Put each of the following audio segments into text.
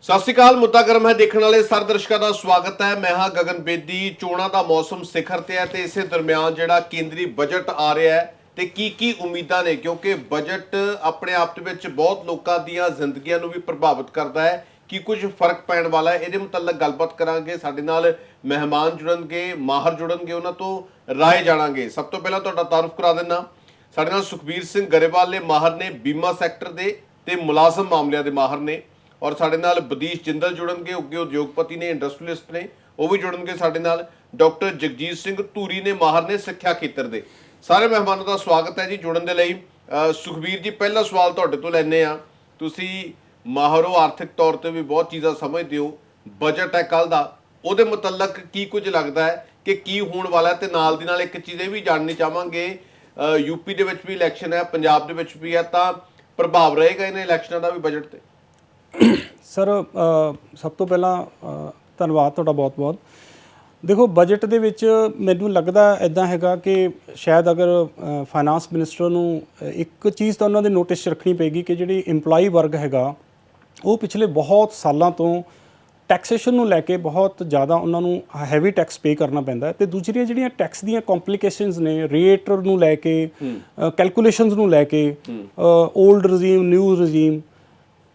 ਸਤਿ ਸ਼੍ਰੀ ਅਕਾਲ। ਮੁੱਦਾ ਗਰਮ ਹੈ ਦੇਖਣ ਵਾਲੇ ਸਾਰੇ ਦਰਸ਼ਕਾਂ ਦਾ ਸਵਾਗਤ ਹੈ। ਮੈਂ ਹਾਂ ਗਗਨ ਬੇਦੀ। ਚੋਣਾਂ ਦਾ ਮੌਸਮ ਸਿਖਰ ਤੇ ਹੈ ਤੇ ਇਸੇ ਦਰਮਿਆਨ ਜਿਹੜਾ ਕੇਂਦਰੀ ਬਜਟ ਆ ਰਿਹਾ ਹੈ ਤੇ ਕੀ ਉਮੀਦਾਂ ਨੇ, ਕਿਉਂਕਿ ਬਜਟ ਆਪਣੇ ਆਪ ਦੇ ਵਿੱਚ ਬਹੁਤ ਲੋਕਾਂ ਦੀਆਂ ਜ਼ਿੰਦਗੀਆਂ ਨੂੰ ਵੀ ਪ੍ਰਭਾਵਿਤ ਕਰਦਾ ਹੈ। ਕੀ ਕੁਝ ਫਰਕ ਪੈਣ ਵਾਲਾ ਹੈ, ਇਹਦੇ ਮੁਤਲਕ ਗੱਲਬਾਤ ਕਰਾਂਗੇ। ਸਾਡੇ ਨਾਲ ਮਹਿਮਾਨ ਜੁੜਨਗੇ, ਮਾਹਰ ਜੁੜਨਗੇ, ਉਹਨਾਂ ਤੋਂ ਰਾਏ ਜਾਣਾਂਗੇ। ਸਭ ਤੋਂ ਪਹਿਲਾਂ ਤੁਹਾਡਾ ਤਾਰਫ ਕਰਾ ਦਿੰਦਾ, ਸਾਡੇ ਨਾਲ ਸੁਖਬੀਰ ਸਿੰਘ ਗਰੇਵਾਲ ਨੇ, ਮਾਹਰ ਨੇ, ਬੀਮਾ ਸੈਕਟਰ ਦੇ ਤੇ ਮੁਲਾਜ਼ਮ ਮਾਮਲਿਆਂ ਦੇ ਮਾਹਰ ਨੇ। ਔਰ ਸਾਡੇ ਨਾਲ ਬਦੀਸ਼ ਜਿੰਦਲ ਜੁੜਨਗੇ, ਉੱਗੇ ਉਦਯੋਗਪਤੀ ਨੇ, ਇੰਡਸਟਰੀਅਲਿਸਟ ਨੇ, ਉਹ ਵੀ ਜੁੜਨਗੇ ਸਾਡੇ ਨਾਲ। ਡਾਕਟਰ ਜਗਜੀਤ ਸਿੰਘ ਧੂਰੀ ਨੇ, ਮਾਹਰ ਨੇ ਸਿੱਖਿਆ ਖੇਤਰ ਦੇ। ਸਾਰੇ ਮਹਿਮਾਨਾਂ ਦਾ ਸਵਾਗਤ ਹੈ ਜੀ ਜੁੜਨ ਦੇ ਲਈ। ਸੁਖਬੀਰ ਜੀ, ਪਹਿਲਾ ਸਵਾਲ ਤੁਹਾਡੇ ਤੋਂ ਲੈਂਦੇ ਆ। ਤੁਸੀਂ ਮਾਹਰ ਹੋ, ਆਰਥਿਕ ਤੌਰ ਤੇ ਵੀ ਬਹੁਤ ਚੀਜ਼ਾਂ ਸਮਝਦੇ ਹੋ। ਬਜਟ ਹੈ ਕੱਲ ਦਾ, ਉਹਦੇ ਮੁਤਲਕ ਕੀ ਕੁਝ ਲੱਗਦਾ ਹੈ ਕਿ ਕੀ ਹੋਣ ਵਾਲਾ ਹੈ? ਤੇ ਨਾਲ ਦੀ ਨਾਲ ਇੱਕ ਚੀਜ਼ ਇਹ ਵੀ ਜਾਣਨੀ ਚਾਹਾਂਗੇ, ਯੂਪੀ ਦੇ ਵਿੱਚ ਵੀ ਇਲੈਕਸ਼ਨ ਹੈ, ਪੰਜਾਬ ਦੇ ਵਿੱਚ ਵੀ ਹੈ, ਤਾਂ ਪ੍ਰਭਾਵ ਰਹੇਗਾ ਇਹਨਾਂ ਇਲੈਕਸ਼ਨਾਂ ਦਾ ਵੀ ਬਜਟ ਤੇ? ਸਰ, ਸਭ ਤੋਂ ਪਹਿਲਾਂ ਧੰਨਵਾਦ ਤੁਹਾਡਾ ਬਹੁਤ-ਬਹੁਤ। ਦੇਖੋ, ਬਜਟ ਦੇ ਵਿੱਚ ਮੈਨੂੰ ਲੱਗਦਾ ਇੱਦਾਂ ਹੈਗਾ ਕਿ ਸ਼ਾਇਦ ਅਗਰ ਫਾਈਨਾਂਸ ਮਿਨਿਸਟਰ ਨੂੰ ਇੱਕ ਚੀਜ਼ ਤਾਂ ਉਹਨਾਂ ਦੇ ਨੋਟਿਸ 'ਚ ਰੱਖਣੀ ਪਏਗੀ ਕਿ ਜਿਹੜੀ ਇੰਪਲਾਈ ਵਰਗ ਹੈਗਾ ਉਹ ਪਿਛਲੇ ਬਹੁਤ ਸਾਲਾਂ ਤੋਂ ਟੈਕਸੇਸ਼ਨ ਨੂੰ ਲੈ ਕੇ ਬਹੁਤ ਜ਼ਿਆਦਾ ਉਹਨਾਂ ਨੂੰ ਹੈਵੀ ਟੈਕਸ ਪੇ ਕਰਨਾ ਪੈਂਦਾ ਹੈ। ਤੇ ਦੂਸਰੀਆਂ ਜਿਹੜੀਆਂ ਟੈਕਸ ਦੀਆਂ ਕੰਪਲਿਕੇਸ਼ਨਸ ਨੇ, ਰੇਟ ਨੂੰ ਲੈ ਕੇ, ਕੈਲਕੂਲੇਸ਼ਨਸ ਨੂੰ ਲੈ ਕੇ, ਓਲਡ ਰਜੀਮ, ਨਿਊ ਰਜੀਮ,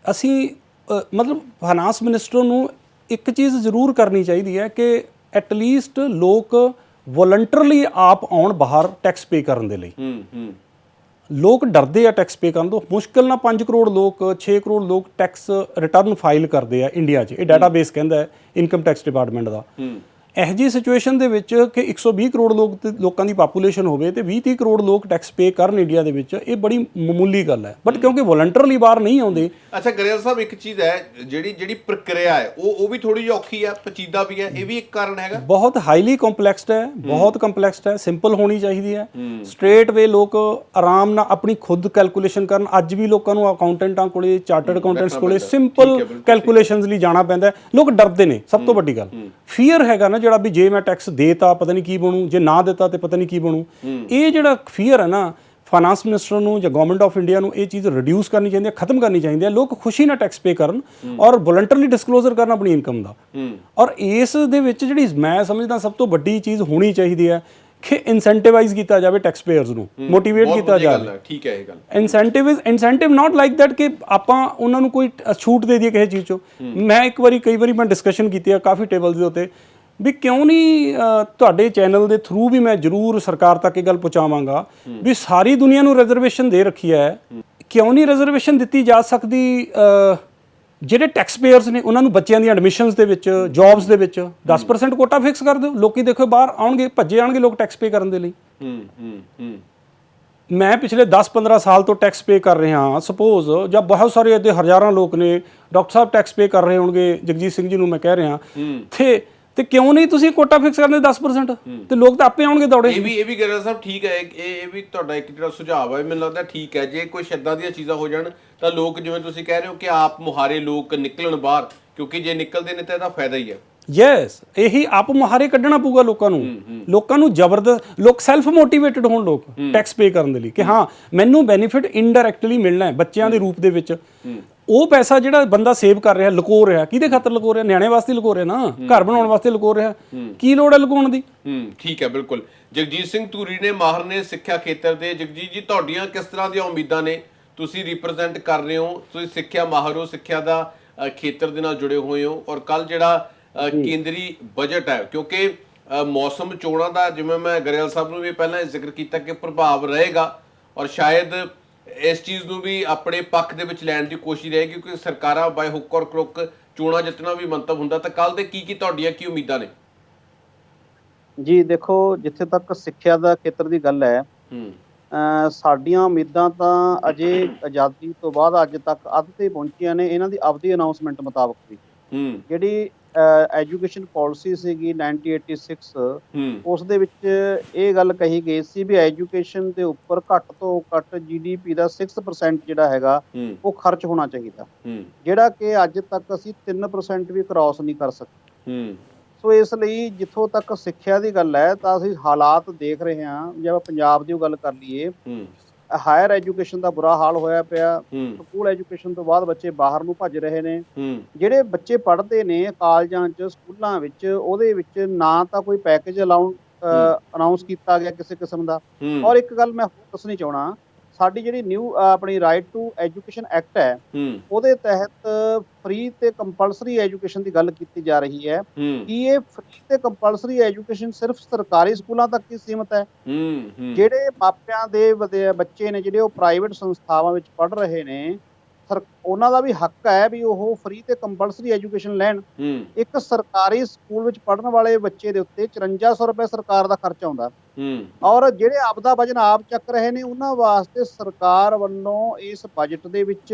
ਅਸੀਂ ਮਤਲਬ ਫਾਈਨਾਂਸ ਮਿਨਿਸਟਰ ਨੂੰ ਇੱਕ ਚੀਜ਼ ਜ਼ਰੂਰ ਕਰਨੀ ਚਾਹੀਦੀ ਹੈ ਕਿ ਐਟਲੀਸਟ ਲੋਕ ਵੋਲੰਟਰਲੀ ਆਪ ਆਉਣ ਬਾਹਰ ਟੈਕਸ ਪੇ ਕਰਨ ਦੇ ਲਈ। ਲੋਕ ਡਰਦੇ ਆ ਟੈਕਸ ਪੇ ਕਰਨ ਤੋਂ। ਮੁਸ਼ਕਿਲ ਨਾਲ 5 ਕਰੋੜ ਲੋਕ, 6 ਕਰੋੜ ਲੋਕ ਟੈਕਸ ਰਿਟਰਨ ਫਾਈਲ ਕਰਦੇ ਆ ਇੰਡੀਆ 'ਚ। ਇਹ ਡਾਟਾਬੇਸ ਕਹਿੰਦਾ ਹੈ ਇਨਕਮ ਟੈਕਸ ਡਿਪਾਰਟਮੈਂਟ ਦਾ। ਇਹੋ ਜਿਹੀ ਸਿਚੁਏਸ਼ਨ ਦੇ ਵਿੱਚ ਕਿ 120 ਕਰੋੜ ਲੋਕਾਂ ਦੀ ਪਾਪੂਲੇਸ਼ਨ ਹੋਵੇ ਤੇ 20-30 ਕਰੋੜ ਲੋਕ ਟੈਕਸ ਪੇ ਕਰਨ ਇੰਡੀਆ ਦੇ ਵਿੱਚ, ਇਹ ਬੜੀ ਮਾਮੂਲੀ ਗੱਲ ਹੈ। ਬਟ ਕਿਉਂਕਿ ਵੋਲੰਟਰਲੀ ਬਾਹਰ ਨਹੀਂ ਆਉਂਦੇ। ਅੱਛਾ ਗਰੇਵਾਲ ਸਾਹਿਬ, ਇੱਕ ਚੀਜ਼ ਹੈ ਜਿਹੜੀ ਪ੍ਰਕਿਰਿਆ ਹੈ ਉਹ ਵੀ ਥੋੜੀ ਜਿਹੀ ਔਖੀ ਹੈ, ਪਚੀਦਾ ਵੀ ਹੈ, ਇਹ ਵੀ ਇੱਕ ਕਾਰਨ ਹੈਗਾ। ਬਹੁਤ ਹਾਈਲੀ ਕੰਪਲੈਕਸਡ ਹੈ, ਬਹੁਤ ਕੰਪਲੈਕਸਡ ਹੈ। ਸਿੰਪਲ ਹੋਣੀ ਚਾਹੀਦੀ ਹੈ। ਸਟ੍ਰੇਟ ਵੇ ਲੋਕ ਆਰਾਮ ਨਾਲ ਆਪਣੀ ਖੁਦ ਕੈਲਕੂਲੇਸ਼ਨ ਕਰਨ। ਅੱਜ ਵੀ ਲੋਕਾਂ ਨੂੰ ਅਕਾਊਂਟੈਂਟਾਂ ਕੋਲੇ, ਚਾਰਟਰਡ ਅਕਾਊਂਟੈਂਟਸ ਕੋਲੇ ਸਿੰਪਲ ਕੈਲਕੂਲੇਸ਼ਨਸ ਲਈ ਜਾਣਾ ਪੈਂਦਾ। ਲੋਕ ਡਰਦੇ ਨੇ, ਸਭ ਤੋਂ ਵੱਡੀ ਗੱਲ ਫੀਅਰ ਹੈਗਾ ਨਾ ਜਿਹੜਾ, ਵੀ ਜੇ ਮੈਂ ਟੈਕਸ ਦੇਤਾ ਪਤਾ ਨਹੀਂ ਕੀ ਬਣੂ, ਜੇ ਨਾ ਦਿੱਤਾ ਤੇ ਪਤਾ ਨਹੀਂ ਕੀ ਬਣੂ। ਇਹ ਜਿਹੜਾ ਫੀਅਰ ਹੈ ਨਾ, ਫਾਈਨਾਂਸ ਮਿਨਿਸਟਰ ਨੂੰ ਜਾਂ ਗਵਰਨਮੈਂਟ ਆਫ ਇੰਡੀਆ ਨੂੰ ਇਹ ਚੀਜ਼ ਰਿਡਿਊਸ ਕਰਨੀ ਚਾਹੀਦੀ ਹੈ, ਖਤਮ ਕਰਨੀ ਚਾਹੀਦੀ ਹੈ। ਲੋਕ ਖੁਸ਼ੀ ਨਾਲ ਟੈਕਸ ਪੇ ਕਰਨ ਔਰ ਵੋਲੰਟਰਲੀ ਡਿਸਕਲੋਜ਼ਰ ਕਰਨ ਆਪਣੀ ਇਨਕਮ ਦਾ। ਔਰ ਇਸ ਦੇ ਵਿੱਚ ਜਿਹੜੀ ਮੈਂ ਸਮਝਦਾ ਸਭ ਤੋਂ ਵੱਡੀ ਚੀਜ਼ ਹੋਣੀ ਚਾਹੀਦੀ ਹੈ ਕਿ ਇਨਸੈਂਟਿਵਾਈਜ਼ ਕੀਤਾ ਜਾਵੇ ਟੈਕਸ ਪੇਅਰਸ ਨੂੰ, ਮੋਟੀਵੇਟ ਕੀਤਾ ਜਾਵੇ। ਠੀਕ ਹੈ ਇਹ ਗੱਲ। ਇਨਸੈਂਟਿਵ ਨਾਟ ਲਾਈਕ ਦੈਟ ਕਿ ਆਪਾਂ ਉਹਨਾਂ ਨੂੰ ਕੋਈ ਛੂਟ ਦੇ ਦਈਏ ਕਿਸੇ ਚੀਜ਼ 'ਚੋਂ। ਮੈਂ ਕਈ ਵਾਰੀ ਮੈਂ ਡਿਸਕਸ਼ਨ ਕੀਤੀ ਹੈ ਕਾਫੀ ਟੇਬਲਸ ਦੇ ਉੱਤੇ ਵੀ ਕਿਉਂ ਨਹੀਂ ਤੁਹਾਡੇ ਚੈਨਲ ਦੇ ਥਰੂ ਵੀ ਮੈਂ ਜ਼ਰੂਰ ਸਰਕਾਰ ਤੱਕ ਇਹ ਗੱਲ ਪਹੁੰਚਾਵਾਂਗਾ ਵੀ ਸਾਰੀ ਦੁਨੀਆ ਨੂੰ ਰਿਜ਼ਰਵੇਸ਼ਨ ਦੇ ਰੱਖੀ ਹੈ, ਕਿਉਂ ਨਹੀਂ ਰਿਜ਼ਰਵੇਸ਼ਨ ਦਿੱਤੀ ਜਾ ਸਕਦੀ ਜਿਹੜੇ ਟੈਕਸ ਪੇਅਰਸ ਨੇ ਉਹਨਾਂ ਨੂੰ? ਬੱਚਿਆਂ ਦੀਆਂ ਐਡਮਿਸ਼ਨਸ ਦੇ ਵਿੱਚ, ਜੌਬਸ ਦੇ ਵਿੱਚ 10% ਕੋਟਾ ਫਿਕਸ ਕਰ ਦਿਓ। ਲੋਕੀ ਦੇਖੋ ਬਾਹਰ ਆਉਣਗੇ, ਭੱਜੇ ਆਉਣਗੇ ਲੋਕ ਟੈਕਸ ਪੇ ਕਰਨ ਦੇ ਲਈ। ਮੈਂ ਪਿਛਲੇ 10-15 ਸਾਲ ਤੋਂ ਟੈਕਸ ਪੇ ਕਰ ਰਿਹਾ ਹਾਂ ਸਪੋਜ਼, ਜਾਂ ਬਹੁਤ ਸਾਰੇ ਇੱਥੇ ਹਜ਼ਾਰਾਂ ਲੋਕ ਨੇ, ਡਾਕਟਰ ਸਾਹਿਬ ਟੈਕਸ ਪੇ ਕਰ ਰਹੇ ਹੋਣਗੇ, ਜਗਜੀਤ ਸਿੰਘ ਜੀ ਨੂੰ ਮੈਂ ਕਹਿ ਰਿਹਾ, ਤੇ ਕਿਉਂ ਨਹੀਂ ਤੁਸੀਂ ਕੋਟਾ ਫਿਕਸ ਕਰਦੇ 10%? ਤੇ ਲੋਕ ਤਾਂ ਆਪੇ ਆਉਣਗੇ ਦੌੜੇ। ਇਹ ਵੀ ਗਰੇਵਾਲ ਸਾਹਿਬ ਠੀਕ ਹੈ, ਇਹ ਵੀ ਤੁਹਾਡਾ ਇੱਕ ਜਿਹੜਾ ਸੁਝਾਅ ਹੈ, ਮੈਨੂੰ ਲੱਗਦਾ ਠੀਕ ਹੈ। ਜੇ ਕੋਈ ਇੱਦਾਂ ਦੀਆਂ ਚੀਜ਼ਾਂ ਹੋ ਜਾਣ ਤਾਂ ਲੋਕ, ਜਿਵੇਂ ਤੁਸੀਂ ਕਹਿ ਰਹੇ ਹੋ ਕਿ ਆਪ ਮੁਹਾਰੇ ਲੋਕ ਨਿਕਲਣ ਬਾਹਰ, ਕਿਉਂਕਿ ਜੇ ਨਿਕਲਦੇ ਨੇ ਤਾਂ ਇਹਦਾ ਫਾਇਦਾ ਹੀ ਹੈ। ਯੈਸ, ਇਹੀ ਆਪ ਮੁਹਾਰੇ ਕੱਢਣਾ ਪਊਗਾ ਲੋਕਾਂ ਨੂੰ ਜ਼ਬਰਦਸਤ। ਲੋਕ ਸੈਲਫ ਮੋਟੀਵੇਟਡ ਹੋਣ ਲੋਕ ਟੈਕਸ ਪੇ ਕਰਨ ਦੇ ਲਈ ਕਿ ਹਾਂ ਮੈਨੂੰ ਬੈਨੀਫਿਟ ਇਨਡਾਇਰੈਕਟਲੀ ਮਿਲਣਾ ਹੈ ਬੱਚਿਆਂ ਦੇ ਰੂਪ ਦੇ ਵਿੱਚ। ਉਹ ਪੈਸਾ ਜਿਹੜਾ ਬੰਦਾ ਸੇਵ ਕਰ ਰਿਹਾ, ਲੁਕੋ ਰਿਹਾ, ਕਿਹਦੇ ਖਾਤਰ ਲੁਕੋ ਰਿਹਾ? ਨਿਆਣੇ ਵਾਸਤੇ ਲੁਕੋ ਰਿਹਾ ਨਾ, ਘਰ ਬਣਾਉਣ ਵਾਸਤੇ ਲੁਕੋ ਰਿਹਾ। ਕੀ ਲੋੜ ਹੈ ਲੁਕਾਉਣ ਦੀ? ਠੀਕ ਹੈ, ਬਿਲਕੁਲ। ਜਗਜੀਤ ਸਿੰਘ ਧੂਰੀ ਨੇ, ਮਾਹਰ ਨੇ ਸਿੱਖਿਆ ਖੇਤਰ ਦੇ। ਜਗਜੀਤ ਜੀ, ਤੁਹਾਡੀਆਂ ਕਿਸ ਤਰ੍ਹਾਂ ਦੀਆਂ ਉਮੀਦਾਂ ਨੇ? ਤੁਸੀਂ ਰਿਪਰੈਜ਼ੈਂਟ ਕਰ ਰਹੇ ਹੋ, ਤੁਸੀਂ ਸਿੱਖਿਆ ਮਾਹਰ ਹੋ, ਸਿੱਖਿਆ ਦਾ ਖੇਤਰ ਦੇ ਨਾਲ ਜੁੜੇ ਹੋਏ ਹੋ। ਔਰ ਕੱਲ ਜਿਹੜਾ ਕੇਂਦਰੀ ਬਜਟ ਹੈ, ਕਿਉਂਕਿ ਮੌਸਮ ਚੋਣਾਂ ਦਾ, ਜਿਵੇਂ ਮੈਂ ਗਰੇਵਾਲ ਸਾਹਿਬ ਨੂੰ ਵੀ ਪਹਿਲਾਂ ਜ਼ਿਕਰ ਕੀਤਾ ਕਿ ਪ੍ਰਭਾਵ ਰਹੇਗਾ, ਔਰ ਸ਼ਾਇਦ ਇਸ ਚੀਜ਼ ਨੂੰ ਵੀ ਆਪਣੇ ਪੱਖ ਦੇ ਵਿੱਚ ਲੈਣ ਦੀ ਕੋਸ਼ਿਸ਼ ਰਹੇਗੀ, ਕਿਉਂਕਿ ਸਰਕਾਰਾਂ ਬਾਏ ਹੁੱਕ ਔਰ ਕਰੁੱਕ ਚੋਣਾਂ ਜਿੱਤਣਾ ਵੀ ਮੰਤਵ ਹੁੰਦਾ। ਤਾਂ ਕੱਲ ਦੇ ਕੀ ਤੁਹਾਡੀਆਂ ਕੀ ਉਮੀਦਾਂ ਨੇ? ਜੀ ਦੇਖੋ, ਜਿੱਥੇ ਤੱਕ ਸਿੱਖਿਆ ਦਾ ਖੇਤਰ ਦੀ ਗੱਲ ਹੈ, ਸਾਡੀਆਂ ਉਮੀਦਾਂ ਤਾਂ ਅਜੇ ਆਜ਼ਾਦੀ ਤੋਂ ਬਾਅਦ ਅੱਜ ਤੱਕ ਅੱਧ ਤੇ ਪਹੁੰਚੀਆਂ ਨੇ। ਇਹਨਾਂ ਦੀ ਆਪਦੀ ਅਨਾਉਂਸਮੈਂਟ ਮੁਤਾਬਕ ਵੀ ਜਿਹੜੀ ਐਜੂਕੇਸ਼ਨ ਪਾਲਿਸੀ ਸੀਗੀ 1986, ਉਸ ਦੇ ਵਿੱਚ ਇਹ ਗੱਲ ਕਹੀ ਗਈ ਸੀ ਵੀ ਐਜੂਕੇਸ਼ਨ ਦੇ ਉੱਪਰ ਘੱਟ ਤੋਂ ਘੱਟ GDP ਦਾ 6% ਜਿਹੜਾ ਹੈਗਾ ਉਹ ਖਰਚ ਹੋਣਾ ਚਾਹੀਦਾ, ਜਿਹੜਾ ਕਿ ਅੱਜ ਤੱਕ ਅਸੀਂ 3% ਵੀ ਕ੍ਰਾਸ ਨਹੀਂ ਕਰ ਸਕੇ। ਸੋ ਇਸ ਲਈ ਜਿੱਥੋਂ ਤੱਕ ਸਿੱਖਿਆ ਦੀ ਗੱਲ ਹੈ ਤਾਂ ਅਸੀਂ ਹਾਲਾਤ ਦੇਖ ਰਹੇ ਹਾਂ। ਜੇ ਆਪਾਂ ਪੰਜਾਬ ਦੀ ਗੱਲ ਕਰ ਲਈਏ, ਹਾਇਰ ਐਜੂਕੇਸ਼ਨ ਦਾ ਬੁਰਾ ਹਾਲ ਹੋਇਆ ਪਿਆ। ਸਕੂਲ ਐਜੂਕੇਸ਼ਨ ਤੋਂ ਬਾਅਦ ਬੱਚੇ ਬਾਹਰ ਨੂੰ ਭੱਜ ਰਹੇ ਨੇ। ਜਿਹੜੇ ਬੱਚੇ ਪੜ੍ਹਦੇ ਨੇ ਕਾਲਜਾਂ 'ਚ, ਸਕੂਲਾਂ ਵਿੱਚ, ਉਹਦੇ ਵਿੱਚ ਨਾ ਤਾਂ ਕੋਈ ਪੈਕੇਜ ਅਨਾਉਂਸ ਕੀਤਾ ਗਿਆ ਕਿਸੇ ਕਿਸਮ ਦਾ। ਔਰ ਇੱਕ ਗੱਲ ਮੈਂ ਹੋਰ ਦੱਸਣੀ ਚਾਹਣਾ, ਸਾਡੀ ਜਿਹੜੀ ਨਿਊ ਆਪਣੀ ਰਾਈਟ ਟੂ ਐਜੂਕੇਸ਼ਨ ਐਕਟ ਹੈ, ਉਹਦੇ ਤਹਿਤ ਫ੍ਰੀ ਤੇ ਕੰਪਲਸਰੀ ਐਜੂਕੇਸ਼ਨ ਦੀ ਗੱਲ ਕੀਤੀ ਜਾ ਰਹੀ ਹੈ। ਕੀ ਇਹ ਫ੍ਰੀ ਤੇ ਕੰਪਲਸਰੀ ਐਜੂਕੇਸ਼ਨ ਸਿਰਫ ਸਰਕਾਰੀ ਸਕੂਲਾਂ ਤੱਕ ਹੀ ਸੀਮਤ ਹੈ? ਜਿਹੜੇ ਮਾਪਿਆਂ ਦੇ ਬੱਚੇ ਨੇ ਜਿਹੜੇ ਉਹ ਪ੍ਰਾਈਵੇਟ ਸੰਸਥਾਵਾਂ ਵਿੱਚ ਪੜ੍ਹ ਰਹੇ ਨੇ, ਉਹਨਾਂ ਦਾ ਵੀ ਹੱਕ ਹੈ ਵੀ ਉਹ ਫ੍ਰੀ ਤੇ ਕੰਪਲਸਰੀ ਐਜੂਕੇਸ਼ਨ ਲੈਣ। ਇੱਕ ਸਰਕਾਰੀ ਸਕੂਲ ਵਿੱਚ ਪੜ੍ਹਨ ਵਾਲੇ ਬੱਚੇ ਦੇ ਉੱਤੇ 5400 ਰੁਪਏ ਸਰਕਾਰ ਦਾ ਖਰਚ ਆਉਂਦਾ, ਔਰ ਜਿਹੜੇ ਆਪਦਾ ਵਜਨ ਆਪ ਚੱਕ ਰਹੇ ਨੇ ਉਹਨਾਂ ਵਾਸਤੇ ਸਰਕਾਰ ਵੱਲੋਂ ਇਸ ਬਜਟ ਦੇ ਵਿੱਚ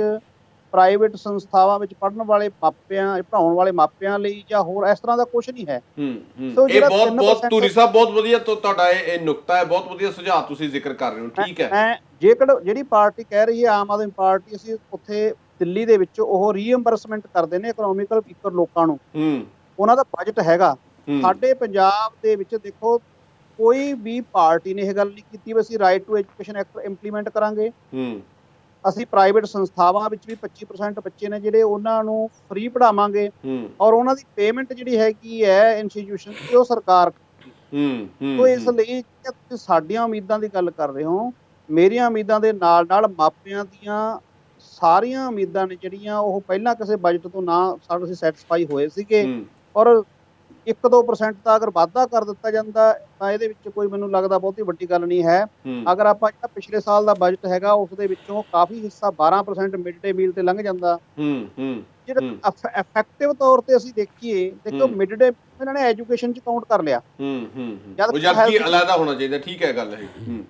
ਪ੍ਰਾਈਵੇਟ ਸੰਸਥਾਵਾਂ ਵਿੱਚ ਪੜ੍ਹਨ ਵਾਲੇ ਮਾਪਿਆਂ, ਪੜ੍ਹਾਉਣ ਵਾਲੇ ਮਾਪਿਆਂ ਲਈ ਜਾਂ ਹੋਰ ਇਸ ਤਰ੍ਹਾਂ ਦਾ ਕੁਝ ਨਹੀਂ ਹੈ। ਇਹ ਬਹੁਤ ਧੂਰੀ ਸਾਹਿਬ ਬਹੁਤ ਵਧੀਆ ਤੁਹਾਡਾ ਇਹ ਨੁਕਤਾ ਹੈ, ਬਹੁਤ ਵਧੀਆ ਸੁਝਾਅ ਤੁਸੀਂ ਜ਼ਿਕਰ ਕਰ ਰਹੇ ਹੋ। ਠੀਕ ਹੈ, ਜੇਕਰ ਜਿਹੜੀ ਪਾਰਟੀ ਕਹਿ ਰਹੀ ਹੈ ਆਮ ਆਦਮੀ ਪਾਰਟੀ, ਅਸੀਂ ਉੱਥੇ ਦਿੱਲੀ ਦੇ ਵਿੱਚ ਉਹ ਰੀਇੰਬਰਸਮੈਂਟ ਕਰਦੇ ਨੇ ਇਕਨੋਮਿਕਲ ਵੀਕਰ ਲੋਕਾਂ ਨੂੰ, ਉਹਨਾਂ ਦਾ ਬਜਟ ਹੈਗਾ। ਸਾਡੇ ਪੰਜਾਬ ਦੇ ਵਿੱਚ ਦੇਖੋ ਕੋਈ ਵੀ ਪਾਰਟੀ ਨੇ ਇਹ ਗੱਲ ਨਹੀਂ ਕੀਤੀ ਵੀ ਅਸੀਂ right to education act implement ਕਰਾਂਗੇ। ਅਸੀਂ ਪ੍ਰਾਈਵੇਟ ਸੰਸਥਾਵਾਂ ਵਿੱਚ ਵੀ 25% ਬੱਚੇ ਨੇ ਜਿਹੜੇ ਉਹਨਾਂ ਨੂੰ ਫ੍ਰੀ ਪੜ੍ਹਾਵਾਂਗੇ, ਔਰ ਉਹਨਾਂ ਦੀ ਪੇਮੈਂਟ ਜਿਹੜੀ ਹੈਗੀ ਹੈ ਇੰਸਟੀਟਿਊਸ਼ਨ ਦੀ ਉਹ ਸਰਕਾਰ ਤੋਂ। ਇਸ ਲਈ ਤੁਸੀਂ ਸਾਡੀਆਂ ਉਮੀਦਾਂ ਦੀ ਗੱਲ ਕਰ ਰਹੇ ਹੋ, ਮੇਰੀਆਂ ਉਮੀਦਾਂ ਦੇ ਨਾਲ ਨਾਲ ਮਾਪਿਆਂ ਦੀਆਂ ਸਾਰੀਆਂ ਉਮੀਦਾਂ ਨੇ ਜਿਹੜੀਆਂ ਉਹ ਪਹਿਲਾਂ ਕਿਸੇ ਬਜਟ ਤੋਂ ਨਾ ਅਸੀਂ ਸੈਟੀਸਫਾਈ ਹੋਏ ਸੀਗੇ, ਔਰ 1-2% ਤਾਂ ਅਗਰ ਵਾਧਾ ਕਰ ਦਿੱਤਾ ਜਾਂਦਾ ਤਾਂ ਇਹਦੇ ਵਿੱਚ ਕੋਈ ਮੈਨੂੰ ਲੱਗਦਾ ਬਹੁਤੀ ਵੱਡੀ ਗੱਲ ਨਹੀਂ ਹੈ। ਅਗਰ ਆਪਾਂ ਜਿਹੜਾ ਪਿਛਲੇ ਸਾਲ ਦਾ ਬਜਟ ਹੈਗਾ ਉਸ ਦੇ ਵਿੱਚੋਂ ਕਾਫੀ ਹਿੱਸਾ 12% ਮਿਡ ਡੇ ਮੀਲ ਤੇ ਲੰਘ ਜਾਂਦਾ। ਜਿਹੜਾ ਇਫੈਕਟਿਵ ਤੌਰ ਤੇ ਅਸੀਂ ਦੇਖੋ ਮਿਡ ਡੇ ਇਹਨਾਂ ਨੇ ਐਜੂਕੇਸ਼ਨ ਚ ਕਾਊਂਟ ਕਰ ਲਿਆ, ਜਦਕਿ ਅਲੱਗਾ ਹੋਣਾ ਚਾਹੀਦਾ। ਠੀਕ ਹੈ ਗੱਲ ਹੈ।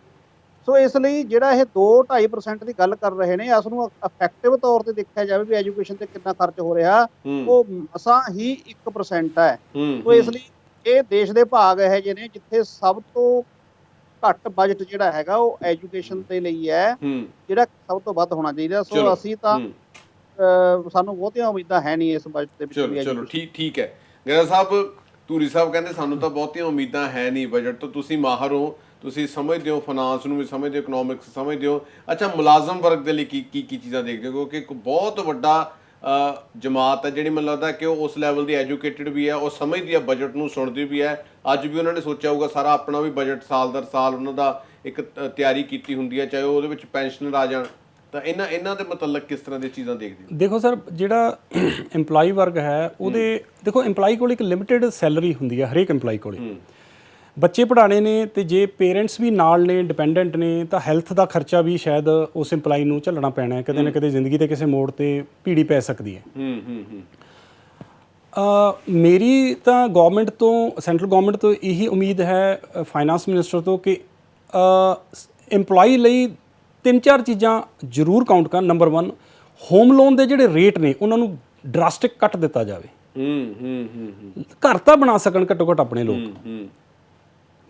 ਸੋ ਇਸ ਲਈ ਜਿਹੜਾ ਇਹ 2-2.5% ਦੀ ਗੱਲ ਕਰ ਰਹੇ ਨੇ, ਇਸ ਨੂੰ ਇਫੈਕਟਿਵ ਤੌਰ ਤੇ ਦੇਖਿਆ ਜਾਵੇ ਵੀ ਐਜੂਕੇਸ਼ਨ ਤੇ ਕਿੰਨਾ ਖਰਚ ਹੋ ਰਿਹਾ, ਉਹ ਮਸਾਂ ਹੀ 1% ਹੈ। ਸੋ ਇਸ ਲਈ ਇਹ ਦੇਸ਼ ਦੇ ਭਾਗ ਇਹੋ ਜਿਹੇ ਨੇ ਜਿੱਥੇ ਸਭ ਤੋਂ ਘੱਟ ਬਜਟ ਜਿਹੜਾ ਹੈਗਾ ਉਹ ਐਜੂਕੇਸ਼ਨ ਦੇ ਲਈ ਹੈ, ਜਿਹੜਾ ਸਭ ਤੋਂ ਵੱਧ ਹੋਣਾ ਚਾਹੀਦਾ। ਸੋ ਅਸੀਂ ਤਾਂ ਸਾਨੂੰ ਬਹੁਤੀਆਂ ਉਮੀਦਾਂ ਹੈ ਨਹੀਂ ਇਸ ਬਜਟ ਦੇ ਵਿੱਚ। ਚਲੋ ਠੀਕ ਹੈ। ਗੈਰਾ ਸਾਹਿਬ, ਧੂਰੀ ਸਾਹਿਬ ਕਹਿੰਦੇ ਸਾਨੂੰ ਤਾਂ ਬਹੁਤੀਆਂ ਉਮੀਦਾਂ ਹੈ ਨਹੀਂ ਬਜਟ ਤੋਂ। ਤੁਸੀਂ ਮਾਹਰ ਹੋ, ਤੁਸੀਂ ਸਮਝਦੇ ਹੋ, ਫਾਈਨਾਂਸ ਨੂੰ ਵੀ ਸਮਝਦੇ ਹੋ, ਇਕਨੋਮਿਕਸ ਸਮਝਦੇ ਹੋ। ਅੱਛਾ, ਮੁਲਾਜ਼ਮ ਵਰਗ ਦੇ ਲਈ ਕੀ ਚੀਜ਼ਾਂ ਦੇਖਦੇ ਹੋ? ਕਿਉਂਕਿ ਇੱਕ ਬਹੁਤ ਵੱਡਾ ਜਮਾਤ ਹੈ ਜਿਹੜੀ ਮੈਨੂੰ ਲੱਗਦਾ ਕਿ ਉਹ ਉਸ ਲੈਵਲ ਦੀ ਐਜੂਕੇਟਿਡ ਵੀ ਹੈ, ਉਹ ਸਮਝਦੀ ਹੈ ਬਜਟ ਨੂੰ, ਸੁਣਦੀ ਵੀ ਹੈ। ਅੱਜ ਵੀ ਉਹਨਾਂ ਨੇ ਸੋਚਿਆ ਹੋਊਗਾ ਸਾਰਾ ਆਪਣਾ ਵੀ ਬਜਟ ਸਾਲ ਦਰ ਸਾਲ ਉਹਨਾਂ ਦਾ ਇੱਕ ਤਿਆਰੀ ਕੀਤੀ ਹੁੰਦੀ ਹੈ, ਚਾਹੇ ਉਹਦੇ ਵਿੱਚ ਪੈਨਸ਼ਨਰ ਆ ਜਾਣ। ਤਾਂ ਇਹਨਾਂ ਦੇ ਮਤਲਬ ਕਿਸ ਤਰ੍ਹਾਂ ਦੀਆਂ ਚੀਜ਼ਾਂ ਦੇਖਦੇ ਹੋ? ਦੇਖੋ ਸਰ, ਜਿਹੜਾ EMPLOYE ਵਰਗ ਹੈ ਉਹਦੇ ਦੇਖੋ EMPLOYE ਕੋਲ ਇੱਕ ਲਿਮਿਟਿਡ ਸੈਲਰੀ ਹੁੰਦੀ ਹੈ, ਹਰੇਕ EMPLOYE ਕੋਲ। ਬੱਚੇ ਪੜ੍ਹਾਉਣੇ ਨੇ ਤੇ ਜੇ ਪੇਰੈਂਟਸ ਵੀ ਨਾਲ ਨੇ, ਡਿਪੈਂਡੈਂਟ ਨੇ, ਤਾਂ ਹੈਲਥ ਦਾ ਖਰਚਾ ਵੀ ਸ਼ਾਇਦ ਉਸ EMPLOYE ਨੂੰ ਝੱਲਣਾ ਪੈਣਾ ਹੈ। ਕਦੇ ਨਾ ਕਦੇ ਜ਼ਿੰਦਗੀ ਦੇ ਕਿਸੇ ਮੋੜ ਤੇ ਭੀੜੀ ਪੈ ਸਕਦੀ ਹੈ। ਮੇਰੀ ਤਾਂ ਗਵਰਨਮੈਂਟ ਤੋਂ, ਸੈਂਟਰਲ ਗਵਰਨਮੈਂਟ ਤੋਂ ਇਹੀ ਉਮੀਦ ਹੈ, ਫਾਈਨਾਂਸ ਮਿਨਿਸਟਰ ਤੋਂ, ਕਿ EMPLOYE ਲਈ 3-4 ਚੀਜ਼ਾਂ ਜ਼ਰੂਰ ਕਾਊਂਟ ਕਰਨ। ਨੰਬਰ 1, ਹੋਮ ਲੋਨ ਦੇ ਜਿਹੜੇ ਰੇਟ ਨੇ ਉਹਨਾਂ ਨੂੰ ਡਰਾਸਟਿਕ ਕੱਟ ਦਿੱਤਾ ਜਾਵੇ। ਘਰ ਤਾਂ ਬਣਾ ਸਕਣ ਘੱਟੋ ਘੱਟ ਆਪਣੇ ਲੋਕ।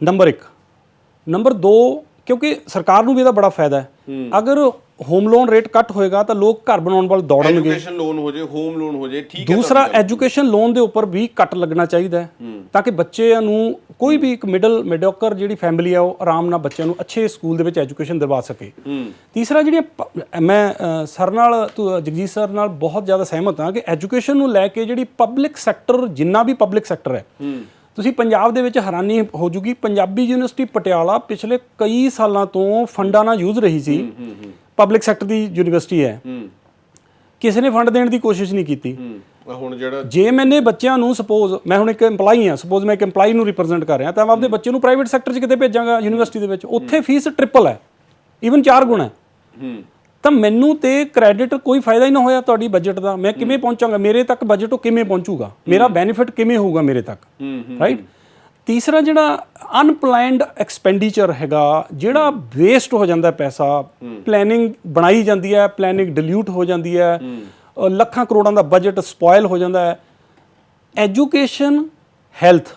ਨੰਬਰ 1। ਨੰਬਰ 2, ਕਿਉਂਕਿ ਸਰਕਾਰ ਨੂੰ ਵੀ ਇਹਦਾ ਬੜਾ ਫਾਇਦਾ ਹੈ। ਅਗਰ ਹੋਮ ਲੋਨ ਰੇਟ ਕੱਟ ਹੋਏਗਾ ਤਾਂ ਲੋਕ ਘਰ ਬਣਾਉਣ ਵੱਲ ਦੌੜਨਗੇ। ਐਜੂਕੇਸ਼ਨ ਲੋਨ ਹੋ ਜੇ, ਹੋਮ ਲੋਨ ਹੋ ਜੇ, ਠੀਕ ਹੈ। ਦੂਸਰਾ, ਐਜੂਕੇਸ਼ਨ ਲੋਨ ਦੇ ਉੱਪਰ ਵੀ ਕੱਟ ਲੱਗਣਾ ਚਾਹੀਦਾ ਹੈ ਤਾਂ ਕਿ ਬੱਚਿਆਂ ਨੂੰ, ਕੋਈ ਵੀ ਇੱਕ ਮਿਡਿਓਕਰ ਜਿਹੜੀ ਫੈਮਿਲੀ ਆ, ਉਹ ਆਰਾਮ ਨਾਲ ਬੱਚਿਆਂ ਨੂੰ ਅੱਛੇ ਸਕੂਲ ਦੇ ਵਿੱਚ ਐਜੂਕੇਸ਼ਨ ਦਿਵਾ ਸਕੇ। ਤੀਸਰਾ, ਜਿਹੜੀਆਂ ਮੈਂ ਸਰ ਨਾਲ, ਜਗਜੀਤ ਸਰ ਨਾਲ ਬਹੁਤ ਜ਼ਿਆਦਾ ਸਹਿਮਤ ਹਾਂ ਕਿ ਐਜੂਕੇਸ਼ਨ ਨੂੰ ਲੈ ਕੇ ਜਿਹੜੀ ਪਬਲਿਕ ਸੈਕਟਰ, ਜਿੰਨਾ ਵੀ ਪਬਲਿਕ ਸੈਕਟਰ ਹੈ, ਤੁਸੀਂ ਪੰਜਾਬ ਦੇ ਵਿੱਚ ਹੈਰਾਨੀ ਹੋ ਜੂਗੀ, ਪੰਜਾਬੀ ਯੂਨੀਵਰਸਿਟੀ ਪਟਿਆਲਾ ਪਿਛਲੇ ਕਈ ਸਾਲਾਂ ਤੋਂ ਫੰਡਾਂ ਨਾਲ ਯੂਜ਼ ਰਹੀ ਸੀ। ਪਬਲਿਕ ਸੈਕਟਰ ਦੀ ਯੂਨੀਵਰਸਿਟੀ ਹੈ, ਕਿਸੇ ਨੇ ਫੰਡ ਦੇਣ ਦੀ ਕੋਸ਼ਿਸ਼ ਨਹੀਂ ਕੀਤੀ। ਹੁਣ ਜਿਹੜਾ ਜੇ ਮੈਨੇ ਬੱਚਿਆਂ ਨੂੰ, ਸਪੋਜ਼ ਮੈਂ ਹੁਣ ਇੱਕ EMPLOYE ਹਾਂ, ਸਪੋਜ਼ ਮੈਂ ਇੱਕ EMPLOYE ਨੂੰ ਰਿਪਰੈਜ਼ੈਂਟ ਕਰ ਰਿਹਾ, ਤਾਂ ਮੈਂ ਆਪਣੇ ਬੱਚੇ ਨੂੰ ਪ੍ਰਾਈਵੇਟ ਸੈਕਟਰ 'ਚ ਕਿਤੇ ਭੇਜਾਂਗਾ ਯੂਨੀਵਰਸਿਟੀ ਦੇ ਵਿੱਚ, ਉੱਥੇ ਫੀਸ ਟ੍ਰਿਪਲ ਹੈ, ਈਵਨ 4 ਗੁਣਾ ਹੈ। ਤਾਂ ਮੈਨੂੰ ਤੇ ਕ੍ਰੈਡਿਟ ਕੋਈ ਫਾਇਦਾ ਹੀ ਨਾ ਹੋਇਆ ਤੁਹਾਡੀ ਬਜਟ ਦਾ। ਮੈਂ ਕਿਵੇਂ ਪਹੁੰਚਾਂਗਾ? ਮੇਰੇ ਤੱਕ ਬਜਟ ਉਹ ਕਿਵੇਂ ਪਹੁੰਚੂਗਾ? ਮੇਰਾ ਬੈਨੀਫਿਟ ਕਿਵੇਂ ਹੋਊਗਾ ਮੇਰੇ ਤੱਕ? ਰਾਈਟ। ਤੀਸਰਾ, ਜਿਹੜਾ ਅਨਪਲੈਨਡ ਐਕਸਪੈਂਡੀਚਰ ਹੈਗਾ, ਜਿਹੜਾ ਵੇਸਟ ਹੋ ਜਾਂਦਾ ਪੈਸਾ, ਪਲੈਨਿੰਗ ਬਣਾਈ ਜਾਂਦੀ ਹੈ, ਪਲੈਨਿੰਗ ਡਿਲਿਊਟ ਹੋ ਜਾਂਦੀ ਹੈ, ਲੱਖਾਂ ਕਰੋੜਾਂ ਦਾ ਬਜਟ ਸਪੋਇਲ ਹੋ ਜਾਂਦਾ ਹੈ। ਐਜੂਕੇਸ਼ਨ, ਹੈਲਥ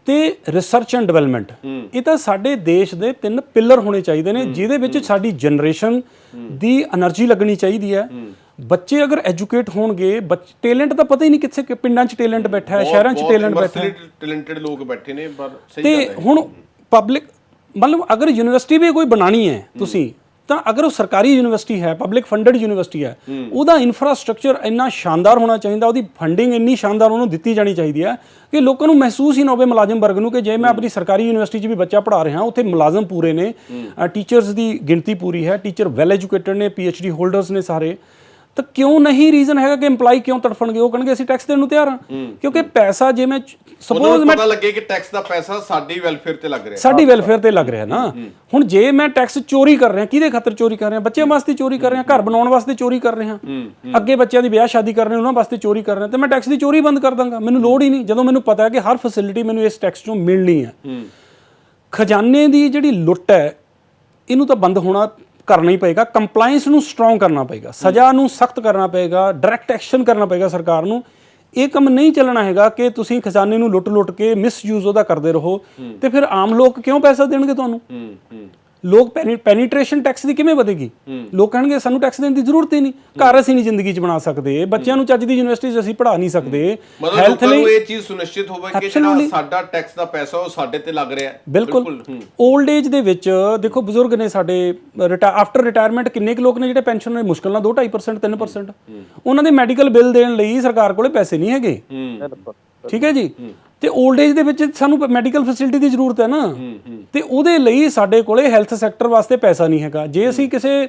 ਤੇ ਰਿਸਰਚ ਐਂਡ ਡਿਵੈਲਪਮੈਂਟ, ਇਹ ਤਾਂ ਸਾਡੇ ਦੇਸ਼ ਦੇ 3 ਪਿੱਲਰ ਹੋਣੇ ਚਾਹੀਦੇ ਨੇ, ਜਿਹਦੇ ਵਿੱਚ ਸਾਡੀ ਜਨਰੇਸ਼ਨ ਦੀ એનર્ਜੀ ਲੱਗਣੀ ਚਾਹੀਦੀ ਹੈ। ਬੱਚੇ ਅਗਰ ਐਜੂਕੇਟ ਹੋਣਗੇ, ਟੈਲੈਂਟ ਤਾਂ ਪਤਾ ਹੀ ਨਹੀਂ ਕਿੱਥੇ, ਪਿੰਡਾਂ 'ਚ ਟੈਲੈਂਟ ਬੈਠਾ ਹੈ, ਸ਼ਹਿਰਾਂ 'ਚ ਟੈਲੈਂਟ ਬੈਠਾ ਹੈ, ਟੈਲੈਂਟਡ ਲੋਕ ਬੈਠੇ ਨੇ। ਪਰ ਸਹੀ ਤੇ ਹੁਣ ਪਬਲਿਕ ਮਤਲਬ ਅਗਰ ਯੂਨੀਵਰਸਿਟੀ ਵੀ ਕੋਈ ਬਣਾਣੀ ਹੈ ਤੁਸੀਂ ਤਾਂ ਅਗਰ ਉਹ ਸਰਕਾਰੀ ਯੂਨੀਵਰਸਿਟੀ ਹੈ, ਪਬਲਿਕ ਫੰਡਡ ਯੂਨੀਵਰਸਿਟੀ ਹੈ, ਉਹਦਾ ਇਨਫਰਾਸਟ੍ਰਕਚਰ ਇੰਨਾ ਸ਼ਾਨਦਾਰ ਹੋਣਾ ਚਾਹੀਦਾ, ਉਹਦੀ ਫੰਡਿੰਗ ਇੰਨੀ ਸ਼ਾਨਦਾਰ ਉਹਨੂੰ ਦਿੱਤੀ ਜਾਣੀ ਚਾਹੀਦੀ ਹੈ ਕਿ ਲੋਕਾਂ ਨੂੰ ਮਹਿਸੂਸ ਹੀ ਨਾ ਹੋਵੇ ਮੁਲਾਜ਼ਮ ਵਰਗ ਨੂੰ ਕਿ ਜੇ ਮੈਂ ਆਪਣੀ ਸਰਕਾਰੀ ਯੂਨੀਵਰਸਿਟੀ 'ਚ ਵੀ ਬੱਚਾ ਪੜ੍ਹਾ ਰਿਹਾ ਉੱਥੇ ਮੁਲਾਜ਼ਮ ਪੂਰੇ ਨੇ, ਟੀਚਰਸ ਦੀ ਗਿਣਤੀ ਪੂਰੀ ਹੈ, ਟੀਚਰ ਵੈਲ ਐਜੂਕੇਟਡ ਨੇ, PhD ਹੋਲਡਰਸ ਨੇ ਸਾਰੇ, ਤਾਂ ਕਿਉਂ ਨਹੀਂ ਰੀਜ਼ਨ ਹੈਗਾ ਕਿ EMPLOYE ਕਿਉਂ ਤੜਫਣਗੇ? ਉਹ ਕਹਿਣਗੇ ਅਸੀਂ ਟੈਕਸ ਦੇਣ ਨੂੰ ਤਿਆਰ ਹਾਂ, ਕਿਉਂਕਿ ਪੈਸਾ ਜੇ ਮੈਂ ਸਪੋਜ਼ ਪਤਾ ਲੱਗੇ ਕਿ ਟੈਕਸ ਦਾ ਪੈਸਾ ਸਾਡੀ ਵੈਲਫੇਅਰ ਤੇ ਲੱਗ ਰਿਹਾ, ਸਾਡੀ ਵੈਲਫੇਅਰ ਤੇ ਲੱਗ ਰਿਹਾ ਨਾ। ਹੁਣ ਜੇ ਮੈਂ ਟੈਕਸ ਚੋਰੀ ਕਰ ਰਿਹਾ, ਕਿਹਦੇ ਖਾਤਰ ਚੋਰੀ ਕਰ ਰਿਹਾ? ਬੱਚਿਆਂ ਵਾਸਤੇ ਚੋਰੀ ਕਰ ਰਿਹਾ, ਘਰ ਬਣਾਉਣ ਵਾਸਤੇ ਚੋਰੀ ਕਰ ਰਿਹਾ, ਅੱਗੇ ਬੱਚਿਆਂ ਦੀ ਵਿਆਹ ਸ਼ਾਦੀ ਕਰ ਰਹੇ ਉਹਨਾਂ ਵਾਸਤੇ ਚੋਰੀ ਕਰ ਰਿਹਾ, ਤੇ ਮੈਂ ਟੈਕਸ ਦੀ ਚੋਰੀ ਬੰਦ ਕਰ ਦਾਂਗਾ, ਮੈਨੂੰ ਲੋੜ ਹੀ ਨਹੀਂ, ਜਦੋਂ ਮੈਨੂੰ ਪਤਾ ਹੈ ਕਿ ਹਰ ਫੈਸਿਲਿਟੀ ਮੈਨੂੰ ਇਸ ਟੈਕਸ ਚੋਂ ਮਿਲਣੀ ਹੈ। ਖਜ਼ਾਨੇ ਦੀ ਜਿਹੜੀ ਲੁੱਟ ਹੈ ਇਹਨੂੰ ਤਾਂ ਬੰਦ ਹੋਣਾ ਕਰਨਾ ਹੀ ਪਏਗਾ, ਕੰਪਲਾਈਂਸ ਨੂੰ ਸਟਰੋਂਗ ਕਰਨਾ ਪਏਗਾ, ਸਜ਼ਾ ਨੂੰ ਸਖਤ ਕਰਨਾ ਪਏਗਾ, ਡਾਇਰੈਕਟ ਐਕਸ਼ਨ ਕਰਨਾ ਪਏਗਾ ਸਰਕਾਰ ਨੂੰ। ਇਹ ਕੰਮ ਨਹੀਂ ਚੱਲਣਾ ਹੈਗਾ ਕਿ ਤੁਸੀਂ ਖਜ਼ਾਨੇ ਨੂੰ ਲੁੱਟ ਕੇ ਮਿਸਯੂਜ਼ ਉਹਦਾ ਕਰਦੇ ਰਹੋ, ਤੇ ਫਿਰ ਆਮ ਲੋਕ ਕਿਉਂ ਪੈਸਾ ਦੇਣਗੇ ਤੁਹਾਨੂੰ? ਲੋਕ ਪੈਨੀਟ੍ਰੇਸ਼ਨ ਟੈਕਸ ਦੀ ਕਿਵੇਂ ਵਧੇਗੀ? ਲੋਕ ਕਹਿਣਗੇ ਸਾਨੂੰ ਟੈਕਸ ਦੇਣ ਦੀ ਜ਼ਰੂਰਤ ਹੀ ਨਹੀਂ, ਘਰ ਅਸੀਂ ਨਹੀਂ ਜ਼ਿੰਦਗੀ 'ਚ ਬਣਾ ਸਕਦੇ, ਬੱਚਿਆਂ ਨੂੰ ਚੱਜ ਦੀ ਯੂਨੀਵਰਸਿਟੀ 'ਚ ਅਸੀਂ ਪੜ੍ਹਾ ਨਹੀਂ ਸਕਦੇ। ਹੈਲਥ ਲਈ ਇਹ ਚੀਜ਼ ਸੁਨਿਸ਼ਚਿਤ ਹੋਵੇ ਕਿ ਜਿਹੜਾ ਸਾਡਾ ਟੈਕਸ ਦਾ ਪੈਸਾ ਉਹ ਸਾਡੇ ਤੇ ਲੱਗ ਰਿਹਾ ਹੈ। ਬਿਲਕੁਲ। 올ਡ ਏਜ ਦੇ ਵਿੱਚ ਦੇਖੋ ਬਜ਼ੁਰਗ ਨੇ ਸਾਡੇ, ਆਫਟਰ ਰਿਟਾਇਰਮੈਂਟ ਕਿੰਨੇ ਕੁ ਲੋਕ ਨੇ ਜਿਹੜੇ ਪੈਨਸ਼ਨ ਨੇ ਮੁਸ਼ਕਲ ਨਾਲ 2-2.5% 3%, ਉਹਨਾਂ ਦੇ ਮੈਡੀਕਲ ਬਿੱਲ ਦੇਣ ਲਈ ਸਰਕਾਰ ਕੋਲੇ ਪੈਸੇ ਨਹੀਂ ਹੈਗੇ। ਠੀਕ ਹੈ ਜੀ। ਤੇ 올ਡ ਏਜ ਦੇ ਵਿੱਚ ਸਾਨੂੰ ਮੈਡੀਕਲ ਫੈਸਿਲਿਟੀ ਦੀ ਜ਼ਰੂਰਤ ਹੈ ਨਾ, ਤੇ ਉਹਦੇ ਲਈ ਸਾਡੇ ਕੋਲੇ ਹੈਲਥ ਸੈਕਟਰ ਵਾਸਤੇ ਪੈਸਾ ਨਹੀਂ ਹੈਗਾ। ਜੇ ਅਸੀਂ ਕਿਸੇ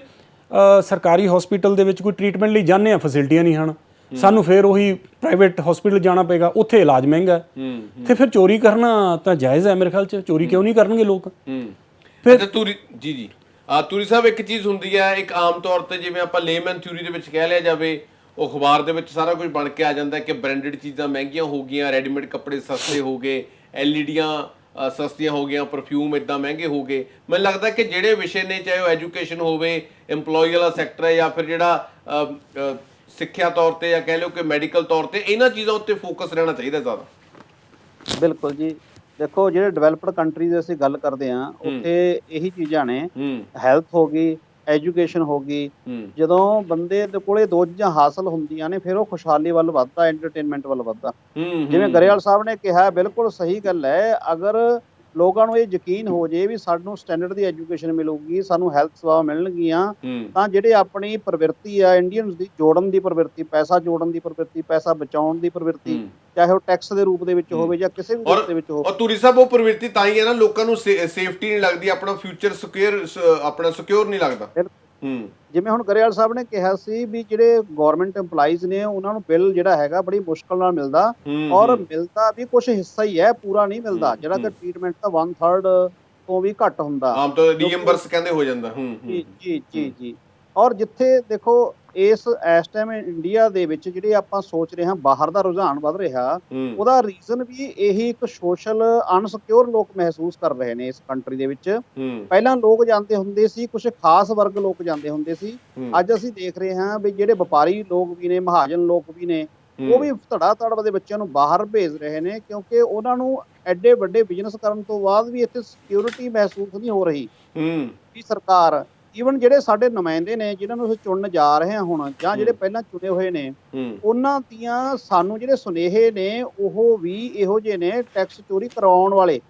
ਸਰਕਾਰੀ ਹਸਪੀਟਲ ਦੇ ਵਿੱਚ ਕੋਈ ਟ੍ਰੀਟਮੈਂਟ ਲਈ ਜਾਂਦੇ ਹਾਂ, ਫੈਸਿਲਿਟੀਆਂ ਨਹੀਂ ਹਨ, ਸਾਨੂੰ ਫਿਰ ਉਹੀ ਪ੍ਰਾਈਵੇਟ ਹਸਪੀਟਲ ਜਾਣਾ ਪਏਗਾ, ਉੱਥੇ ਇਲਾਜ ਮਹਿੰਗਾ, ਤੇ ਫਿਰ ਚੋਰੀ ਕਰਨਾ ਤਾਂ ਜਾਇਜ਼ ਹੈ ਮੇਰੇ ਖਿਆਲ 'ਚ। ਚੋਰੀ ਕਿਉਂ ਨਹੀਂ ਕਰਨਗੇ ਲੋਕ? ਫਿਰ ਤੁਰੀ ਸਾਹਿਬ, ਇੱਕ ਚੀਜ਼ ਹੁੰਦੀ ਹੈ, ਇੱਕ ਆਮ ਤੌਰ ਤੇ ਜਿਵੇਂ ਆਪਾਂ ਲੇਮਨ ਥਿਊਰੀ ਦੇ ਵਿੱਚ ਕਹਿ ਲਿਆ ਜਾਵੇ, ਉਹ ਅਖਬਾਰ ਦੇ ਵਿੱਚ ਸਾਰਾ ਕੁਝ ਬਣ ਕੇ ਆ ਜਾਂਦਾ ਕਿ ਬ੍ਰਾਂਡਡ ਚੀਜ਼ਾਂ ਮਹਿੰਗੀਆਂ ਹੋ ਗਈਆਂ, ਰੈਡੀਮੇਡ ਕੱਪੜੇ ਸਸਤੇ ਹੋ ਗਏ, LEDਆਂ ਸਸਤੀਆਂ ਹੋ ਗਈਆਂ, ਪਰਫਿਊਮ ਇਦਾਂ ਮਹਿੰਗੇ ਹੋ ਗਏ। ਮੈਨੂੰ ਲੱਗਦਾ ਕਿ ਜਿਹੜੇ ਵਿਸ਼ੇ ਨੇ, ਚਾਹੇ ਉਹ ਐਜੂਕੇਸ਼ਨ ਹੋਵੇ, EMPLOYE ਵਾਲਾ ਸੈਕਟਰ ਹੈ, ਜਾਂ ਫਿਰ ਜਿਹੜਾ ਸਿੱਖਿਆ ਤੌਰ ਤੇ ਜਾਂ ਕਹਿ ਲਓ ਕਿ ਮੈਡੀਕਲ ਤੌਰ ਤੇ, ਇਹਨਾਂ ਚੀਜ਼ਾਂ ਉੱਤੇ ਫੋਕਸ ਰਹਿਣਾ ਚਾਹੀਦਾ ਜ਼ਿਆਦਾ। ਬਿਲਕੁਲ ਜੀ। ਦੇਖੋ ਜਿਹੜੇ ਡਿਵੈਲਪਡ ਕੰਟਰੀਜ਼ ਦੀ ਅਸੀਂ ਗੱਲ ਕਰਦੇ ਹਾਂ, ਉੱਥੇ ਇਹੀ ਚੀਜ਼ਾਂ ਨੇ, ਹੈਲਥ ਹੋ ਗਈ, ਐਜੂਕੇਸ਼ਨ ਹੋ ਗਈ। ਜਦੋਂ ਬੰਦੇ ਦੇ ਕੋਲੇ ਦੋ ਚੀਜ਼ਾਂ ਹਾਸਲ ਹੁੰਦੀਆਂ ਨੇ, ਫਿਰ ਉਹ ਖੁਸ਼ਹਾਲੀ ਵੱਲ ਵੱਧਦਾ, ਐਂਟਰਟੇਨਮੈਂਟ ਵੱਲ ਵੱਧਦਾ। ਜਿਵੇਂ ਗਰੇਵਾਲ ਸਾਹਿਬ ਨੇ ਕਿਹਾ, ਬਿਲਕੁਲ ਸਹੀ ਗੱਲ ਹੈ। ਅਗਰ ਲੋਕਾਂ ਨੂੰ ਇਹ ਯਕੀਨ ਹੋ ਜੇ ਵੀ ਸਾਨੂੰ ਸਟੈਂਡਰਡ ਦੀ ਐਜੂਕੇਸ਼ਨ ਮਿਲੂਗੀ, ਸਾਨੂੰ ਹੈਲਥ ਸੇਵਾਵਾਂ ਮਿਲਣਗੀਆਂ, ਤਾਂ ਜਿਹੜੇ ਆਪਣੀ ਪ੍ਰਵਿਰਤੀ ਆ ਇੰਡੀਅਨਸ ਦੀ, ਜੋੜਨ ਦੀ ਪ੍ਰਵਿਰਤੀ, ਪੈਸਾ ਜੋੜਨ ਦੀ ਪ੍ਰਵਿਰਤੀ, ਪੈਸਾ ਬਚਾਉਣ ਦੀ ਪ੍ਰਵਿਰਤੀ, ਚਾਹੇ ਉਹ ਟੈਕਸ ਦੇ ਰੂਪ ਦੇ ਵਿੱਚ ਹੋਵੇ ਜਾਂ ਕਿਸੇ ਵੀ ਰੂਪ ਦੇ ਵਿੱਚ ਹੋਵੇ। ਔਰ ਤੁਰੀ ਸਾਹਿਬ, ਉਹ ਪ੍ਰਵਿਰਤੀ ਤਾਂ ਹੀ ਹੈ ਨਾ, ਲੋਕਾਂ ਨੂੰ ਸੇਫਟੀ ਨਹੀਂ ਲੱਗਦੀ, ਆਪਣਾ ਫਿਊਚਰ ਸਿਕਿਉਰ ਨਹੀਂ ਲੱਗਦਾ। ਜਿਵੇਂ ਹੁਣ ਗਰੇਵਾਲ ਸਾਹਿਬ ਨੇ ਕਿਹਾ ਸੀ ਵੀ ਜਿਹੜੇ ਗਵਰਨਮੈਂਟ EMPLOYEES ਨੇ, ਉਹਨਾਂ ਨੂੰ ਬਿੱਲ ਜਿਹੜਾ ਹੈਗਾ ਬੜੀ ਮੁਸ਼ਕਲ ਨਾਲ ਮਿਲਦਾ, ਔਰ ਮਿਲਦਾ ਵੀ ਕੁਝ ਹਿੱਸਾ ਹੀ ਹੈ, ਪੂਰਾ ਨਹੀਂ ਮਿਲਦਾ, ਜਿਹੜਾ ਕਿ ਟ੍ਰੀਟਮੈਂਟ ਦਾ 1/3 ਤੋਂ ਵੀ ਘੱਟ ਹੁੰਦਾ, ਆਮ ਤੌਰ ਤੇ ਰੀਇੰਬਰਸ ਕਹਿੰਦੇ ਹੋ ਜਾਂਦਾ। ਜੀ। ਔਰ ਜਿੱਥੇ ਦੇਖੋ ਇਸ ਟਾਈਮ ਇੰਡੀਆ ਦੇ ਵਿੱਚ ਜਿਹੜੇ ਆਪਾਂ ਸੋਚ ਰਹੇ ਹਾਂ ਬਾਹਰ ਦਾ ਰੁਝਾਨ ਵੱਧ ਰਿਹਾ, ਉਹਦਾ ਰੀਜ਼ਨ ਵੀ ਇਹੀ ਇੱਕ ਸੋਸ਼ਲ ਅਨਸਿਕਿਉਰ ਲੋਕ ਮਹਿਸੂਸ ਕਰ ਰਹੇ ਨੇ ਇਸ ਕੰਟਰੀ ਦੇ ਵਿੱਚ। ਪਹਿਲਾਂ ਲੋਕ ਜਾਂਦੇ ਹੁੰਦੇ ਸੀ, ਕੁਝ ਖਾਸ ਵਰਗ ਲੋਕ ਜਾਂਦੇ ਹੁੰਦੇ ਸੀ। ਅੱਜ ਅਸੀਂ ਦੇਖ ਰਹੇ ਹਾਂ ਵੀ ਜਿਹੜੇ ਵਪਾਰੀ ਲੋਕ ਵੀ ਨੇ, ਮਹਾਜਨ ਲੋਕ ਵੀ ਨੇ, ਉਹ ਵੀ ਧੜਾ ਦੇ ਬੱਚਿਆਂ ਨੂੰ ਬਾਹਰ ਭੇਜ ਰਹੇ ਨੇ, ਕਿਉਂਕਿ ਉਹਨਾਂ ਨੂੰ ਐਡੇ ਵੱਡੇ ਬਿਜ਼ਨਸ ਕਰਨ ਤੋਂ ਬਾਅਦ ਵੀ ਇੱਥੇ ਸਿਕਿਉਰਿਟੀ ਮਹਿਸੂਸ ਨਹੀਂ ਹੋ ਰਹੀ ਵੀ ਸਰਕਾਰ, ਈਵਨ ਜਿਹੜੇ ਸਾਡੇ ਨੁਮਾਇੰਦੇ ਨੇ ਜਿਨ੍ਹਾਂ ਨੂੰ ਅਸੀਂ ਚੁਣਨ ਜਾ ਰਹੇ ਹਾਂ ਹੁਣ, ਜਾਂ ਜਿਹੜੇ ਪਹਿਲਾਂ ਚੁਣੇ ਹੋਏ ਨੇ, ਉਹਨਾਂ ਦੀਆਂ ਸਾਨੂੰ ਜਿਹੜੇ ਸੁਨੇਹੇ ਨੇ ਉਹ ਵੀ ਇਹੋ ਜਿਹੇ ਨੇ, ਟੈਕਸ ਚੋਰੀ ਕਰਵਾਉਣ ਵਾਲੇ।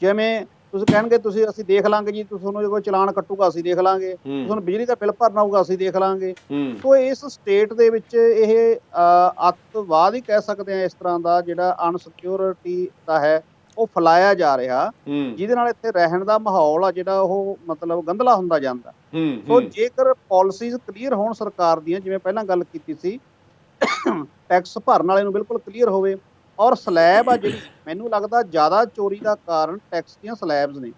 ਜਿਵੇਂ ਤੁਸੀਂ ਕਹਿਣਗੇ ਅਸੀਂ ਦੇਖ ਲਾਂਗੇ ਜੀ, ਤੁਹਾਨੂੰ ਜੇ ਕੋਈ ਚਲਾਨ ਕੱਟੂਗਾ ਅਸੀਂ ਦੇਖ ਲਾਂਗੇ, ਤੁਹਾਨੂੰ ਬਿਜਲੀ ਦਾ ਬਿੱਲ ਭਰਨਾ ਹੋਊਗਾ ਅਸੀਂ ਦੇਖ ਲਾਂਗੇ। ਸੋ ਇਸ ਸਟੇਟ ਦੇ ਵਿੱਚ ਇਹ ਅੱਤਵਾਦ ਹੀ ਕਹਿ ਸਕਦੇ ਹਾਂ, ਇਸ ਤਰ੍ਹਾਂ ਦਾ ਜਿਹੜਾ ਅਨਸਿਕਿਉਰਿਟੀ ਦਾ ਹੈ ਉਹ ਫੈਲਾਇਆ ਜਾ ਰਿਹਾ, ਜਿਹਦੇ ਨਾਲ ਇੱਥੇ ਰਹਿਣ ਦਾ ਮਾਹੌਲ ਆ ਜਿਹੜਾ ਉਹ ਮਤਲਬ ਗੰਧਲਾ ਹੁੰਦਾ ਜਾਂਦਾ। ਸੋ ਜੇਕਰ ਪਾਲਿਸੀਜ਼ ਕਲੀਅਰ ਹੋਣ ਸਰਕਾਰ ਦੀਆਂ, ਜਿਵੇਂ ਪਹਿਲਾਂ ਗੱਲ ਕੀਤੀ ਸੀ, ਟੈਕਸ ਭਰਨ ਵਾਲੇ ਨੂੰ ਬਿਲਕੁਲ ਕਲੀਅਰ ਹੋਵੇ, ਔਰ ਸਲੈਬ ਆ ਜਿਹੜੀ, ਮੈਨੂੰ ਲੱਗਦਾ ਜ਼ਿਆਦਾ ਚੋਰੀ ਦਾ ਕਾਰਨ ਟੈਕਸ ਦੀਆਂ ਸਲੈਬਸ ਨੇ।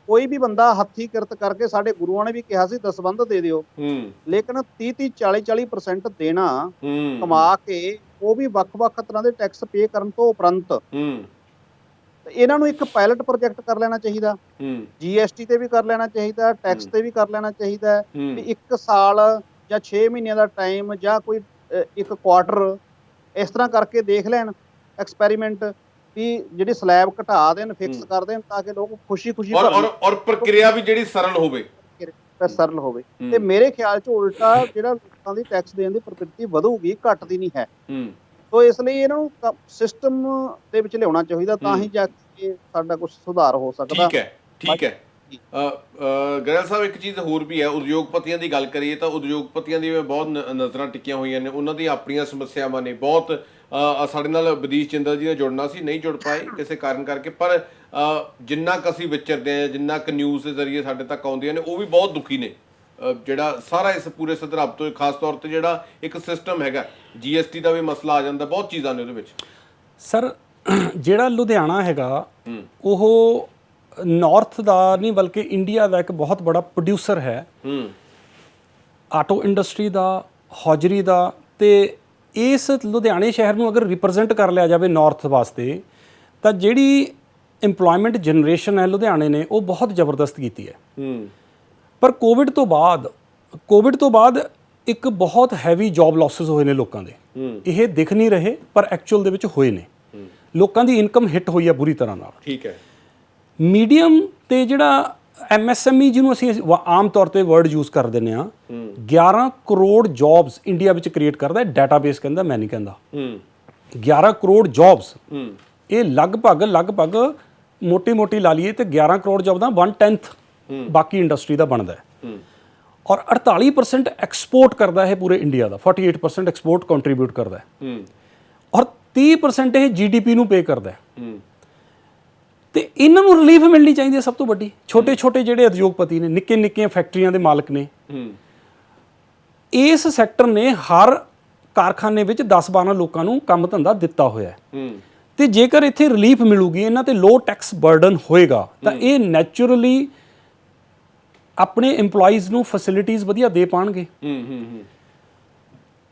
ਕੋਈ ਵੀ ਬੰਦਾ ਹੱਥੀਂ ਕਿਰਤ ਕਰਕੇ, ਸਾਡੇ ਗੁਰੂਆਂ ਨੇ ਵੀ ਕਿਹਾ ਸੀ ਦਸਵੰਧ ਦੇ ਦਿਓ, ਲੇਕਿਨ 30-30 40-40% ਦੇਣਾ ਕਮਾ ਕੇ, ਉਹ ਵੀ ਵੱਖ-ਵੱਖ ਤਰ੍ਹਾਂ ਦੇ ਟੈਕਸ ਪੇ ਕਰਨ ਤੋਂ ਉਪਰੰਤ, ਇਹਨਾਂ ਨੂੰ ਇੱਕ ਪਾਇਲਟ ਪ੍ਰੋਜੈਕਟ ਕਰ ਲੈਣਾ ਚਾਹੀਦਾ, GST ਤੇ ਵੀ ਕਰ ਲੈਣਾ ਚਾਹੀਦਾ, ਟੈਕਸ ਤੇ ਵੀ ਕਰ ਲੈਣਾ ਚਾਹੀਦਾ, ਵੀ 1 ਸਾਲ ਜਾਂ 6 ਮਹੀਨਿਆਂ ਦਾ ਟਾਈਮ, ਜਾਂ ਕੋਈ 1 ਕੁਆਟਰ ਇਸ ਤਰ੍ਹਾਂ ਕਰਕੇ ਦੇਖ ਲੈਣ ਐਕਸਪੈਰੀਮੈਂਟ, ਵੀ ਜਿਹੜੀ ਸਲੈਬ ਘਟਾ ਦੇਣ, ਫਿਕਸ ਕਰ ਦੇਣ, ਤਾਂ ਕਿ ਲੋਕ ਖੁਸ਼ੀ-ਖੁਸ਼ੀ ਔਰ ਪ੍ਰਕਿਰਿਆ ਵੀ ਜਿਹੜੀ ਸਰਲ ਹੋਵੇ। ਤੇ ਮੇਰੇ ਖਿਆਲ 'ਚ ਉਲਟਾ ਜਿਹੜਾ ਲੋਕਾਂ ਦੀ ਟੈਕਸ ਦੇਣ ਦੀ ਪ੍ਰਵਿਰਤੀ ਵਧੂਗੀ, ਘਟਦੀ ਨਹੀਂ ਹੈ। ਸੋ ਇਸ ਲਈ ਇਹਨਾਂ ਨੂੰ ਸਿਸਟਮ ਦੇ ਵਿੱਚ ਲਿਆਉਣਾ ਚਾਹੀਦਾ, ਤਾਂ ਹੀ ਜਾ ਕੇ ਕਰਕੇ ਸਾਡਾ ਕੁਝ ਸੁਧਾਰ ਹੋ ਸਕਦਾ। ਠੀਕ ਹੈ ਗਰੇਵਾਲ ਸਾਹਿਬ, ਇੱਕ ਚੀਜ਼ ਹੋਰ ਵੀ ਹੈ, ਉਦਯੋਗਪਤੀਆਂ ਦੀ ਗੱਲ ਕਰੀਏ ਤਾਂ ਉਦਯੋਗਪਤੀਆਂ ਦੀ ਬਹੁਤ ਨਜ਼ਰਾਂ ਟਿਕੀਆਂ ਹੋਈਆਂ ਨੇ, ਉਹਨਾਂ ਦੀਆਂ ਆਪਣੀਆਂ ਸਮੱਸਿਆਵਾਂ ਨੇ ਬਹੁਤ। ਸਾਡੇ ਨਾਲ ਵਿਦੀਸ਼ ਜਿੰਦਲ ਜੀ ਨੇ ਜੁੜਨਾ ਸੀ, ਨਹੀਂ ਜੁੜ ਪਾਏ ਕਿਸੇ ਕਾਰਨ ਕਰਕੇ, ਪਰ ਜਿੰਨਾ ਕੁ ਅਸੀਂ ਵਿਚਰਦੇ ਹਾਂ, ਜਿੰਨਾ ਕੁ ਨਿਊਜ਼ ਦੇ ਜ਼ਰੀਏ ਸਾਡੇ ਤੱਕ ਆਉਂਦੀਆਂ ਨੇ, ਉਹ ਵੀ ਬਹੁਤ ਦੁਖੀ ਨੇ। ਜਿਹੜਾ ਸਾਰਾ ਇਸ ਪੂਰੇ ਸੰਦਰਭ ਤੋਂ ਖਾਸ ਤੌਰ ਤੇ ਜਿਹੜਾ ਇੱਕ ਸਿਸਟਮ ਹੈਗਾ, GST ਦਾ ਵੀ ਮਸਲਾ ਆ ਜਾਂਦਾ, ਬਹੁਤ ਚੀਜ਼ਾਂ ਨੇ ਉਹਦੇ ਵਿੱਚ। ਸਰ, ਜਿਹੜਾ ਲੁਧਿਆਣਾ ਹੈਗਾ ਉਹ ਨਾਰਥ ਦਾ ਨਹੀਂ ਬਲਕਿ ਇੰਡੀਆ ਦਾ ਇੱਕ ਬਹੁਤ ਬੜਾ ਪ੍ਰੋਡਿਊਸਰ ਹੈ ਆਟੋ ਇੰਡਸਟਰੀ ਦਾ, ਹੌਜਰੀ ਦਾ। ਤੇ ਇਸ ਲੁਧਿਆਣੇ ਸ਼ਹਿਰ ਨੂੰ ਅਗਰ ਰਿਪਰੈਜ਼ੈਂਟ ਕਰ ਲਿਆ ਜਾਵੇ ਨਾਰਥ ਵਾਸਤੇ, ਤਾਂ ਜਿਹੜੀ ਇੰਪਲੋਇਮੈਂਟ ਜਨਰੇਸ਼ਨ ਹੈ ਲੁਧਿਆਣੇ ਨੇ ਉਹ ਬਹੁਤ ਜ਼ਬਰਦਸਤ ਕੀਤੀ ਹੈ। ਪਰ ਕੋਵਿਡ ਤੋਂ ਬਾਅਦ ਇੱਕ ਬਹੁਤ ਹੈਵੀ ਜੌਬ ਲਾਸਿਸ ਹੋਏ ਨੇ ਲੋਕਾਂ ਦੇ। ਇਹ ਦਿਖ ਨਹੀਂ ਰਹੇ ਪਰ ਐਕਚੁਅਲ ਦੇ ਵਿੱਚ ਹੋਏ ਨੇ। ਲੋਕਾਂ ਦੀ ਇਨਕਮ ਹਿੱਟ ਹੋਈ ਹੈ ਬੁਰੀ ਤਰ੍ਹਾਂ ਨਾਲ। ਠੀਕ ਹੈ। ਮੀਡੀਅਮ ਤੇ ਜਿਹੜਾ MSME ਜਿਹਨੂੰ ਅਸੀਂ ਆਮ ਤੌਰ ਤੇ ਵਰਡ ਯੂਜ਼ ਕਰ ਦਿੰਦੇ ਹਾਂ, 11 ਕਰੋੜ ਜੌਬਸ ਇੰਡੀਆ ਵਿੱਚ ਕ੍ਰੀਏਟ ਕਰਦਾ ਹੈ ਡਾਟਾਬੇਸ, ਕਹਿੰਦਾ, ਮੈਂ ਨਹੀਂ ਕਹਿੰਦਾ। 11 ਕਰੋੜ ਜੌਬਸ, ਇਹ ਲਗਭਗ ਮੋਟੀ ਲਾ ਲਈਏ ਤੇ 11 ਕਰੋੜ ਜੌਬ ਦਾ 1/10 ਬਾਕੀ ਇੰਡਸਟਰੀ ਦਾ ਬਣਦਾ ਹੈ। ਔਰ 48% ਐਕਸਪੋਰਟ ਕਰਦਾ ਹੈ ਪੂਰੇ ਇੰਡੀਆ ਦਾ, 48% ਐਕਸਪੋਰਟ ਕੰਟਰੀਬਿਊਟ ਕਰਦਾ ਹੈ। ਔਰ 30% ਇਹ GDP ਨੂੰ ਪੇ ਕਰਦਾ ਹੈ। ਤੇ ਇਹਨਾਂ ਨੂੰ ਰਿਲੀਫ ਮਿਲਣੀ ਚਾਹੀਦੀ ਹੈ ਸਭ ਤੋਂ ਵੱਡੀ। ਛੋਟੇ ਜਿਹੜੇ ਉਦਯੋਗਪਤੀ ਨੇ, ਨਿੱਕੀਆਂ ਫੈਕਟਰੀਆਂ ਦੇ ਮਾਲਕ ਨੇ, ਇਸ ਸੈਕਟਰ ਨੇ ਹਰ ਕਾਰਖਾਨੇ ਵਿੱਚ 10-12 ਲੋਕਾਂ ਨੂੰ ਕੰਮ ਧੰਦਾ ਦਿੱਤਾ ਹੋਇਆ ਹੈ। ਤੇ ਜੇਕਰ ਇੱਥੇ ਰਿਲੀਫ ਮਿਲੂਗੀ, ਇਹਨਾਂ ਤੇ ਲੋ ਟੈਕਸ ਬਰਡਨ ਹੋਏਗਾ, ਤਾਂ ਇਹ ਨੈਚੁਰਲੀ ਆਪਣੇ EMPLOYEES ਨੂੰ ਫੈਸਿਲਿਟੀਜ਼ ਵਧੀਆ ਦੇ ਪਾਣਗੇ।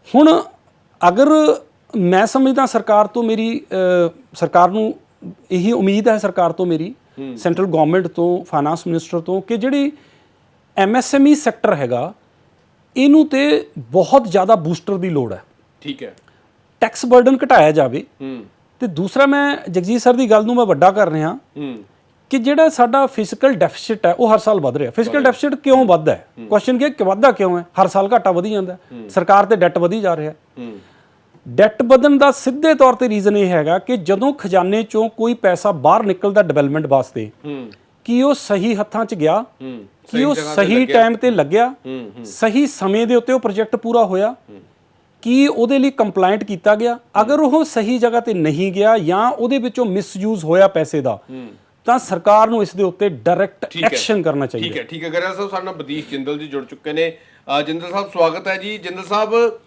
ਹੁਣ ਅਗਰ ਮੈਂ ਸਮਝਦਾ ਸਰਕਾਰ ਨੂੰ ਇਹੀ ਉਮੀਦ ਹੈ, ਸਰਕਾਰ ਤੋਂ ਮੇਰੀ, ਸੈਂਟਰਲ ਗਵਰਨਮੈਂਟ ਤੋਂ, ਫਾਈਨਾਂਸ ਮਿਨਿਸਟਰ ਤੋਂ, ਕਿ ਜਿਹੜੀ MSME ਸੈਕਟਰ ਹੈਗਾ ਇਹਨੂੰ ਤੇ ਬਹੁਤ ਜ਼ਿਆਦਾ ਬੂਸਟਰ ਦੀ ਲੋੜ ਹੈ। ਠੀਕ ਹੈ। ਟੈਕਸ ਬਰਡਨ ਘਟਾਇਆ ਜਾਵੇ। ਤੇ ਦੂਸਰਾ, ਮੈਂ ਜਗਜੀਤ ਸਰ ਦੀ ਗੱਲ ਨੂੰ ਮੈਂ ਵੱਡਾ ਕਰ ਰਿਹਾ ਕਿ ਜਿਹੜਾ ਸਾਡਾ ਫਿਜ਼ੀਕਲ ਡੈਫਿਸਿਟ ਹੈ ਉਹ ਹਰ ਸਾਲ ਵੱਧ ਰਿਹਾ। ਫਿਜ਼ੀਕਲ ਡੈਫਿਸਿਟ ਕਿਉਂ ਵੱਧਦਾ ਹੈ? ਕੁਐਸਚਨ ਕਿ ਵੱਧਦਾ ਕਿਉਂ ਹੈ? ਹਰ ਸਾਲ ਘਾਟਾ ਵਧੀ ਜਾਂਦਾ, ਸਰਕਾਰ ਤੇ ਡੈਟ ਵਧੀ ਜਾ ਰਿਹਾ। ਡੈਟ ਵਧਣ ਦਾ ਸਿੱਧੇ ਤੌਰ ਤੇ ਰੀਜ਼ਨ ਇਹ ਹੈਗਾ ਕਿ ਜਦੋਂ ਖਜ਼ਾਨੇ ਚੋਂ ਕੋਈ ਪੈਸਾ ਬਾਹਰ ਨਿਕਲਦਾ ਡਿਵੈਲਪਮੈਂਟ ਵਾਸਤੇ, ਕੀ ਉਹ ਸਹੀ ਹੱਥਾਂ 'ਚ ਗਿਆ, ਕੀ ਉਹ ਸਹੀ ਟਾਈਮ ਤੇ ਲੱਗਿਆ, ਸਹੀ ਸਮੇਂ ਦੇ ਉੱਤੇ ਉਹ ਪ੍ਰੋਜੈਕਟ ਪੂਰਾ ਹੋਇਆ, ਕੀ ਉਹਦੇ ਲਈ ਕੰਪਲਾਇੰਟ ਕੀਤਾ ਗਿਆ? ਅਗਰ ਉਹ ਸਹੀ ਜਗ੍ਹਾ ਤੇ ਨਹੀਂ ਗਿਆ ਜਾਂ ਉਹਦੇ ਵਿੱਚੋਂ ਮਿਸਯੂਜ਼ ਹੋਇਆ ਪੈਸੇ ਦਾ, ਤਾਂ ਸਰਕਾਰ ਨੂੰ ਇਸ ਦੇ ਉੱਤੇ ਡਾਇਰੈਕਟ ਐਕਸ਼ਨ ਕਰਨਾ ਚਾਹੀਦਾ। ਠੀਕ ਹੈ ਗਰੇਵਾਲ ਸਾਹਿਬ, ਸਾਡੇ ਨਾਲ ਵਿਦੀਸ਼ ਜਿੰਦਲ ਜੀ ਜੁੜ ਚੁੱਕੇ ਨੇ। ਜਿੰਦਲ ਸਾਹਿਬ, ਸਵਾਗਤ ਹੈ ਜੀ। ਜਿੰਦਲ ਸਾਹਿਬ,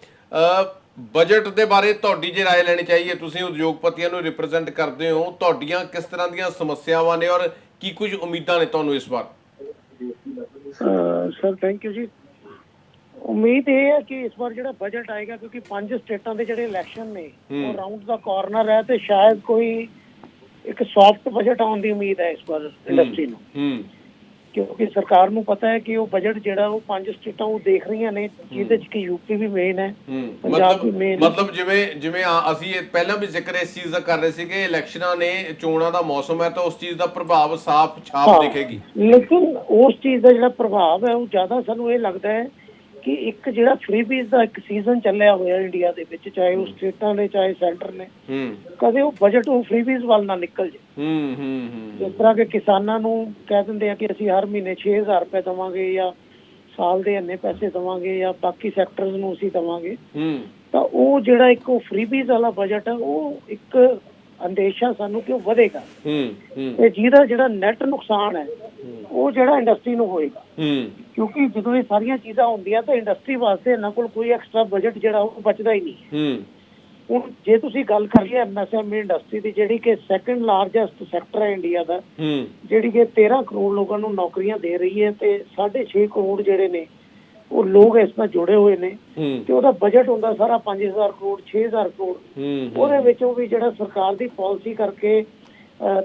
ਬਜਟ ਦੇ ਬਾਰੇ ਤੁਹਾਡੀ ਜੇ ਰਾਏ ਲੈਣੀ ਚਾਹੀਏ, ਤੁਸੀਂ ਉਦਯੋਗਪਤੀਆਂ ਨੂੰ ਰਿਪਰੈਜ਼ੈਂਟ ਕਰਦੇ ਹੋ, ਤੁਹਾਡੀਆਂ ਕਿਸ ਤਰ੍ਹਾਂ ਦੀਆਂ ਸਮੱਸਿਆਵਾਂ ਨੇ ਔਰ ਕੀ ਕੁਝ ਉਮੀਦਾਂ ਨੇ ਤੁਹਾਨੂੰ ਇਸ ਵਾਰ? ਸਰ ਥੈਂਕ ਯੂ ਜੀ। ਉਮੀਦ ਇਹ ਹੈ ਕਿ ਇਸ ਵਾਰ ਜਿਹੜਾ ਬਜਟ ਆਏਗਾ, ਕਿਉਂਕਿ 5 ਸਟੇਟਾਂ ਦੇ ਜਿਹੜੇ ਇਲੈਕਸ਼ਨ ਨੇ ਉਹ ਰਾਉਂਡ ਦਾ ਕਾਰਨਰ ਹੈ, ਤੇ ਸ਼ਾਇਦ ਕੋਈ ਇੱਕ ਸੌਫਟ ਬਜਟ ਆਉਣ ਦੀ ਉਮੀਦ ਹੈ ਇਸ ਵਾਰ ਇੰਡਸਟਰੀ ਨੂੰ। ਕਿਉਂਕਿ ਸਰਕਾਰ ਨੂੰ ਪਤਾ ਹੈ ਕਿ ਉਹ ਬਜਟ ਜਿਹੜਾ ਉਹ 5 ਸਟੇਟਾਂ ਉਹ ਦੇਖ ਰਹੀਆਂ ਨੇ, ਜਿਹਦੇ ਚ ਕਿ UP ਵੀ ਮੇਨ ਹੈ, ਪੰਜਾਬ ਵੀ ਮੇਨ। ਮਤਲਬ ਜਿਵੇਂ ਅਸੀਂ ਪਹਿਲਾਂ ਵੀ ਜ਼ਿਕਰ ਇਸ ਚੀਜ਼ ਦਾ ਕਰ ਰਹੇ ਸੀ ਕਿ ਇਲੈਕਸ਼ਨਾਂ ਨੇ, ਚੋਣਾਂ ਦਾ ਮੌਸਮ ਹੈ, ਤਾਂ ਉਸ ਚੀਜ਼ ਦਾ ਪ੍ਰਭਾਵ ਸਾਫ਼ ਛਾਪ ਦਿਖੇਗੀ। ਲੇਕਿਨ ਉਸ ਚੀਜ਼ ਦਾ ਜਿਹੜਾ ਪ੍ਰਭਾਵ ਹੈ ਉਹ ਜ਼ਿਆਦਾ ਸਾਨੂੰ ਇਹ ਲੱਗਦਾ ਹੈ ਕਿ ਇੱਕ ਜਿਹੜਾ ਫ੍ਰੀਬੀਜ਼ ਦਾ ਇੱਕ ਸੀਜ਼ਨ ਚੱਲਿਆ ਹੋਇਆ ਇੰਡੀਆ ਦੇ ਵਿੱਚ, ਚਾਹੇ ਉਹ ਸਟੇਟਾਂ ਨੇ ਚਾਹੇ ਸੈਂਟਰ ਨੇ, ਕਦੇ ਉਹ ਬਜਟ ਉਹ ਫ੍ਰੀਬੀਜ਼ ਵੱਲ ਨਾ ਨਿਕਲ ਜੇ। ਜਿਸ ਤਰ੍ਹਾਂ ਕਿ ਕਿਸਾਨਾਂ ਨੂੰ ਕਹਿ ਦਿੰਦੇ ਆ ਕਿ ਅਸੀਂ ਹਰ ਮਹੀਨੇ 6000 ਰੁਪਏ ਦੇਵਾਂਗੇ ਜਾਂ ਸਾਲ ਦੇ ਇੰਨੇ ਪੈਸੇ ਦੇਵਾਂਗੇ ਜਾਂ ਬਾਕੀ ਸੈਕਟਰਸ ਨੂੰ ਅਸੀਂ ਦੇਵਾਂਗੇ, ਤਾਂ ਉਹ ਜਿਹੜਾ ਇੱਕ ਉਹ ਫ੍ਰੀਬੀਜ਼ ਵਾਲਾ ਬਜਟ ਹੈ ਉਹ ਇੱਕ ਅੰਦੇਸ਼ਾ ਸਾਨੂੰ ਕਿ ਉਹ ਵਧੇਗਾ, ਤੇ ਜਿਹਦਾ ਜਿਹੜਾ ਨੈਟ ਨੁਕਸਾਨ ਹੈ ਉਹ ਜਿਹੜਾ ਇੰਡਸਟਰੀ ਨੂੰ ਹੋਏਗਾ। ਕਿਉਂਕਿ ਜਦੋਂ ਇਹ ਸਾਰੀਆਂ ਚੀਜ਼ਾਂ ਹੁੰਦੀਆਂ ਤਾਂ ਇੰਡਸਟਰੀ ਵਾਸਤੇ ਇਹਨਾਂ ਕੋਲ ਕੋਈ ਐਕਸਟਰਾ ਬਜਟ ਜਿਹੜਾ ਉਹ ਬਚਦਾ ਹੀ ਨਹੀਂ। ਹੁਣ ਜੇ ਤੁਸੀਂ ਗੱਲ ਕਰੀਏ MSME ਇੰਡਸਟਰੀ ਦੀ, ਜਿਹੜੀ ਕਿ ਸੈਕੰਡ ਲਾਰਜੈਸਟ ਸੈਕਟਰ ਹੈ ਇੰਡੀਆ ਦਾ, ਜਿਹੜੀ ਕਿ 13 ਕਰੋੜ ਲੋਕਾਂ ਨੂੰ ਨੌਕਰੀਆਂ ਦੇ ਰਹੀ ਹੈ, ਤੇ 6.5 ਕਰੋੜ ਜਿਹੜੇ ਨੇ ਉਹ ਲੋਕ ਇਸ ਨਾਲ ਜੁੜੇ ਹੋਏ ਨੇ, ਤੇ ਉਹਦਾ ਬਜਟ ਹੁੰਦਾ ਸਾਰਾ 5000 ਕਰੋੜ 6000 ਕਰੋੜ। ਉਹਦੇ ਵਿੱਚੋਂ ਵੀ ਜਿਹੜਾ ਸਰਕਾਰ ਦੀ ਪਾਲਿਸੀ ਕਰਕੇ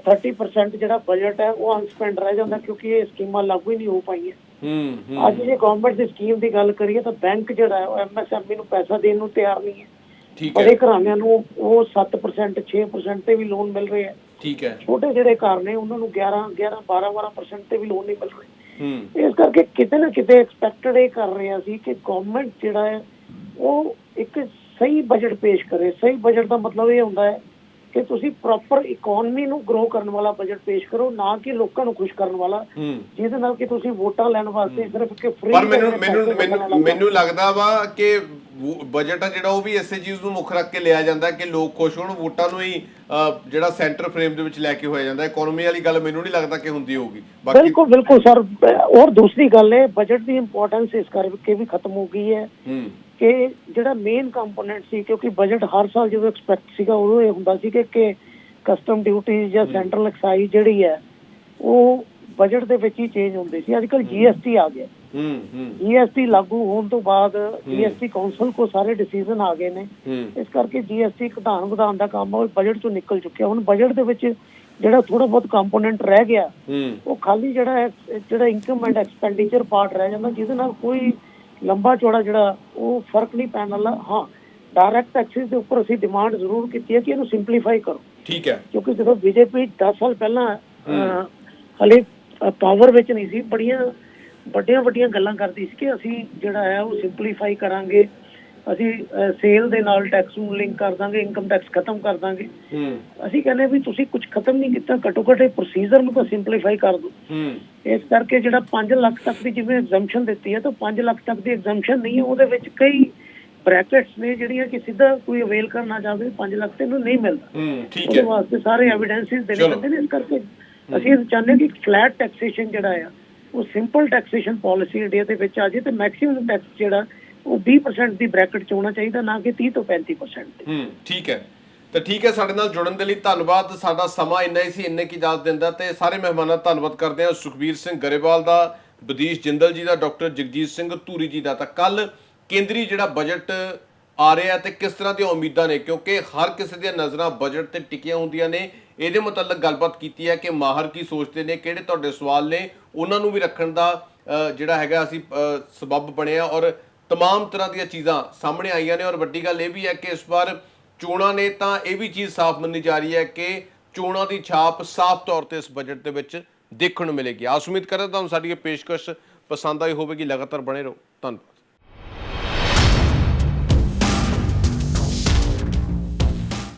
30% ਜਿਹੜਾ ਬਜਟ ਹੈ ਉਹ ਅਨਸਪੈਂਡ ਰਹਿ ਜਾਂਦਾ, ਕਿਉਂਕਿ ਇਹ ਸਕੀਮਾਂ ਲਾਗੂ ਹੀ ਨਹੀਂ ਹੋ ਪਾਈਆਂ। ਅੱਜ ਜੇ ਗਵਰਨਮੈਂਟ ਦੀ ਸਕੀਮ ਦੀ ਗੱਲ ਕਰੀਏ ਤਾਂ ਬੈਂਕ ਜਿਹੜਾ ਹੈ ਉਹ MSME ਨੂੰ ਪੈਸਾ ਦੇਣ ਨੂੰ ਤਿਆਰ ਨਹੀਂ ਹੈ। ਬੜੇ ਘਰਾਣਿਆਂ ਨੂੰ ਉਹ 7% 6% ਤੇ ਵੀ ਲੋਨ ਮਿਲ ਰਹੇ ਹੈ। ਛੋਟੇ ਜਿਹੜੇ ਘਰ ਨੇ ਉਹਨਾਂ ਨੂੰ 11 12% ਤੇ ਵੀ ਲੋਨ ਨਹੀਂ ਮਿਲ ਰਹੇ। ਇਸ ਕਰਕੇ ਕਿਤੇ ਨਾ ਕਿਤੇ ਐਕਸਪੈਕਟਡ ਇਹ ਕਰ ਰਹੇ ਸੀ ਕਿ ਗਵਰਨਮੈਂਟ ਜਿਹੜਾ ਹੈ ਉਹ ਇੱਕ ਸਹੀ ਬਜਟ ਪੇਸ਼ ਕਰੇ। ਸਹੀ ਬਜਟ ਦਾ ਮਤਲਬ ਇਹ ਹੁੰਦਾ ਹੈ ਕਿ ਤੁਸੀਂ ਪ੍ਰੋਪਰ ਇਕਨੋਮੀ ਨੂੰ ਗਰੋ ਕਰਨ ਵਾਲਾ ਬਜਟ ਪੇਸ਼ ਕਰੋ, ਨਾ ਕਿ ਲੋਕਾਂ ਨੂੰ ਖੁਸ਼ ਕਰਨ ਵਾਲਾ, ਜਿਹਦੇ ਨਾਲ ਕਿ ਤੁਸੀਂ ਵੋਟਾਂ ਲੈਣ ਵਾਸਤੇ ਸਿਰਫ ਕਿ ਫ੍ਰੀ। ਪਰ ਮੈਨੂੰ ਲੱਗਦਾ ਵਾ ਕਿ ਬਜਟ ਆ ਜਿਹੜਾ ਉਹ ਵੀ ਇਸੇ ਚੀਜ਼ ਨੂੰ ਮੁੱਖ ਰੱਖ ਕੇ ਲਿਆ ਜਾਂਦਾ ਕਿ ਲੋਕ ਖੁਸ਼ ਹੋਣ, ਵੋਟਾਂ ਨੂੰ ਹੀ ਜਿਹੜਾ ਸੈਂਟਰ ਫਰੇਮ ਦੇ ਵਿੱਚ ਲੈ ਕੇ ਹੋਇਆ ਜਾਂਦਾ। ਇਕਨੋਮੀ ਵਾਲੀ ਗੱਲ ਮੈਨੂੰ ਨਹੀਂ ਲੱਗਦਾ ਕਿ ਹੁੰਦੀ ਹੋਊਗੀ। ਬਿਲਕੁਲ ਸਰ। ਔਰ ਦੂਸਰੀ ਗੱਲ ਹੈ, ਬਜਟ ਦੀ ਇੰਪੋਰਟੈਂਸ ਇਸ ਕਰਕੇ ਵੀ ਖਤਮ ਹੋ ਗਈ ਹੈ ਕਿ ਜਿਹੜਾ ਮੇਨ ਕੰਪੋਨੈਂਟ ਸੀ, ਕਿਉਂਕਿ ਬਜਟ ਹਰ ਸਾਲ ਜਦੋਂ ਐਕਸਪੈਕਟ ਸੀਗਾ ਉਦੋਂ ਇਹ ਹੁੰਦਾ ਸੀ ਕਿ ਕਸਟਮ ਡਿਊਟੀਜ਼ ਜਾਂ ਸੈਂਟਰਲ ਐਕਸਾਈਜ਼ ਜਿਹੜੀ ਹੈ ਉਹ ਬਜਟ ਦੇ ਵਿੱਚ ਹੀ ਚੇਂਜ ਹੁੰਦੀ ਸੀ। ਅੱਜ ਕੱਲ੍ਹ GST ਆ ਗਿਆ। GST ਲਾਗੂ ਹੋਣ ਤੋਂ ਬਾਅਦ GST ਕਾਉਂਸਲ ਕੋ ਸਾਰੇ ਡਿਸੀਜਨ ਆ ਗਏ ਨੇ, ਇਸ ਕਰਕੇ GST ਵਧਾਉਣ ਦਾ ਕੰਮ ਉਹ ਬਜਟ ਚੋਂ ਨਿਕਲ ਚੁੱਕਿਆ। ਹੁਣ ਬਜਟ ਦੇ ਵਿੱਚ ਜਿਹੜਾ ਥੋੜਾ ਬਹੁਤ ਕੰਪੋਨੈਂਟ ਰਹਿ ਗਿਆ ਉਹ ਖਾਲੀ ਜਿਹੜਾ ਇਨਕਮ ਐਂਡ ਐਕਸਪੈਂਡੀਚਰ ਪਾਰਟ ਰਹਿ ਜਾਂਦਾ, ਜਿਹਦੇ ਨਾਲ ਕੋਈ ਲੰਬਾ ਚੌੜਾ ਜਿਹੜਾ ਉਹ ਫਰਕ ਨਹੀਂ ਪੈਣ ਵਾਲਾ। ਹਾਂ, ਡਾਇਰੈਕਟ ਟੈਕਸਿਸ ਦੇ ਉੱਪਰ ਅਸੀਂ ਡਿਮਾਂਡ ਜ਼ਰੂਰ ਕੀਤੀ ਹੈ ਕਿ ਇਹਨੂੰ ਸਿੰਪਲੀਫਾਈ ਕਰੋ। ਠੀਕ ਹੈ, ਕਿਉਂਕਿ ਜਦੋਂ BJP 10 ਸਾਲ ਪਹਿਲਾਂ ਹਲੇ ਪਾਵਰ ਵਿੱਚ ਨਹੀਂ ਸੀ, ਬੜੀਆਂ ਵੱਡੀਆਂ ਗੱਲਾਂ ਕਰਦੀ ਸੀ ਕਿ ਅਸੀਂ ਜਿਹੜਾ ਹੈ ਉਹ ਸਿੰਪਲੀਫਾਈ ਕਰਾਂਗੇ, ਅਸੀਂ ਸੇਲ ਦੇ ਨਾਲ ਟੈਕਸ ਨੂੰ ਲਿੰਕ ਕਰ ਦਾਂਗੇ, ਇਨਕਮ ਟੈਕਸ ਖਤਮ ਕਰ ਦਾਂਗੇ। ਅਸੀਂ ਕਹਿੰਦੇ ਵੀ ਤੁਸੀਂ ਕੁਝ ਖਤਮ ਨਹੀਂ ਕੀਤਾ, ਘੱਟੋ ਘੱਟ ਪ੍ਰੋਸੀਜਰ ਨੂੰ ਤਾਂ ਸਿੰਪਲੀਫਾਈ ਕਰ ਦਿਓ। ਇਸ ਕਰਕੇ ਜਿਹੜਾ 5 ਲੱਖ ਤੱਕ ਦੀ ਜਿਵੇਂ ਐਗਜ਼ੈਂਪਸ਼ਨ ਦਿੱਤੀ ਹੈ, ਤਾਂ 5 ਲੱਖ ਤੱਕ ਦੀ ਐਗਜ਼ੈਂਪਸ਼ਨ ਨਹੀਂ ਹੈ, ਉਹਦੇ ਵਿੱਚ ਕਈ ਬ੍ਰੈਕਟਸ ਨੇ ਜਿਹੜੀਆਂ ਕਿ ਸਿੱਧਾ ਕੋਈ ਅਵੇਲ ਕਰਨਾ ਚਾਹਵੇ 5 ਲੱਖ ਤੇ ਇਹਨੂੰ ਨਹੀਂ ਮਿਲਦਾ। ਉਹਦੇ ਵਾਸਤੇ ਸਾਰੇ ਐਵੀਡੈਂਸਿਸ ਦੇਣੇ ਪੈਂਦੇ ਨੇ। ਇਸ ਕਰਕੇ ਅਸੀਂ ਇਹ ਚਾਹੁੰਦੇ ਕਿ ਫਲੈਟ ਟੈਕਸੇਸ਼ਨ ਜਿਹੜਾ ਆ ਉਹ ਸਿੰਪਲ ਟੈਕਸੇਸ਼ਨ ਪਾਲਿਸੀ ਇੰਡੀਆ ਦੇ ਵਿੱਚ ਆ ਜਾਏ, ਤੇ ਮੈਕਸਿਮਮ ਟੈਕਸ ਜਿਹੜਾ ਉਹ 20% ਦੀ ਬ੍ਰੈਕਟ 'ਚ ਹੋਣਾ ਚਾਹੀਦਾ, ਨਾ ਕਿ 30 ਤੋਂ 35% ਤੇ। ਠੀਕ ਹੈ, ਤਾਂ ਠੀਕ ਹੈ। ਸਾਡੇ ਨਾਲ ਜੁੜਨ ਦੇ ਲਈ ਧੰਨਵਾਦ। ਸਾਡਾ ਸਮਾਂ ਇੰਨਾ ਹੀ ਸੀ, ਇੰਨੇ ਕੀ ਇਜਾਜ਼ਤ ਦਿੰਦਾ, ਤੇ ਸਾਰੇ ਮਹਿਮਾਨਾਂ ਦਾ ਧੰਨਵਾਦ ਕਰਦੇ ਹਾਂ। ਸੁਖਬੀਰ ਸਿੰਘ ਗਰੇਵਾਲ ਦਾ, ਬਦੀਸ਼ ਜਿੰਦਲ ਜੀ ਦਾ, ਡਾਕਟਰ ਜਗਜੀਤ ਸਿੰਘ ਧੂਰੀ ਜੀ ਦਾ। ਤਾਂ ਕੱਲ ਕੇਂਦਰੀ ਜਿਹੜਾ ਬਜਟ ਆ ਰਿਹਾ ਤੇ ਕਿਸ ਤਰ੍ਹਾਂ ਦੀਆਂ ਉਮੀਦਾਂ ਨੇ, ਕਿਉਂਕਿ ਹਰ ਕਿਸੇ ਦੀਆਂ ਨਜ਼ਰਾਂ ਬਜਟ ਤੇ ਟਿਕੀਆਂ ਹੁੰਦੀਆਂ ਨੇ। ਇਹਦੇ ਮੁਤਲਕ ਗੱਲਬਾਤ ਕੀਤੀ ਹੈ ਕਿ ਮਾਹਰ ਕੀ ਸੋਚਦੇ ਨੇ, ਕਿਹੜੇ ਤੁਹਾਡੇ ਸਵਾਲ ਨੇ, ਉਹਨਾਂ ਨੂੰ ਵੀ ਰੱਖਣ ਦਾ ਜਿਹੜਾ ਹੈਗਾ ਅਸੀਂ ਸਬੱਬ ਬਣਿਆ, ਔਰ ਤਮਾਮ ਤਰ੍ਹਾਂ ਦੀਆਂ ਚੀਜ਼ਾਂ ਸਾਹਮਣੇ ਆਈਆਂ ਨੇ। ਔਰ ਵੱਡੀ ਗੱਲ ਇਹ ਵੀ ਹੈ ਕਿ ਇਸ ਵਾਰ ਚੋਣਾਂ ਨੇ ਤਾਂ ਇਹ ਵੀ ਚੀਜ਼ ਸਾਫ਼ ਮੰਨੀ ਜਾ ਰਹੀ ਹੈ ਕਿ ਚੋਣਾਂ ਦੀ ਛਾਪ ਸਾਫ਼ ਤੌਰ ਤੇ ਇਸ ਬਜਟ ਦੇ ਵਿੱਚ ਦੇਖਣ ਨੂੰ ਮਿਲੇਗੀ। ਆਸ ਉਮੀਦ ਕਰਦਾ ਤੁਹਾਨੂੰ ਸਾਡੀ ਇਹ ਪੇਸ਼ਕਸ਼ ਪਸੰਦ ਆਈ ਹੋਵੇਗੀ। ਲਗਾਤਾਰ ਬਣੇ ਰਹੋ। ਧੰਨਵਾਦ।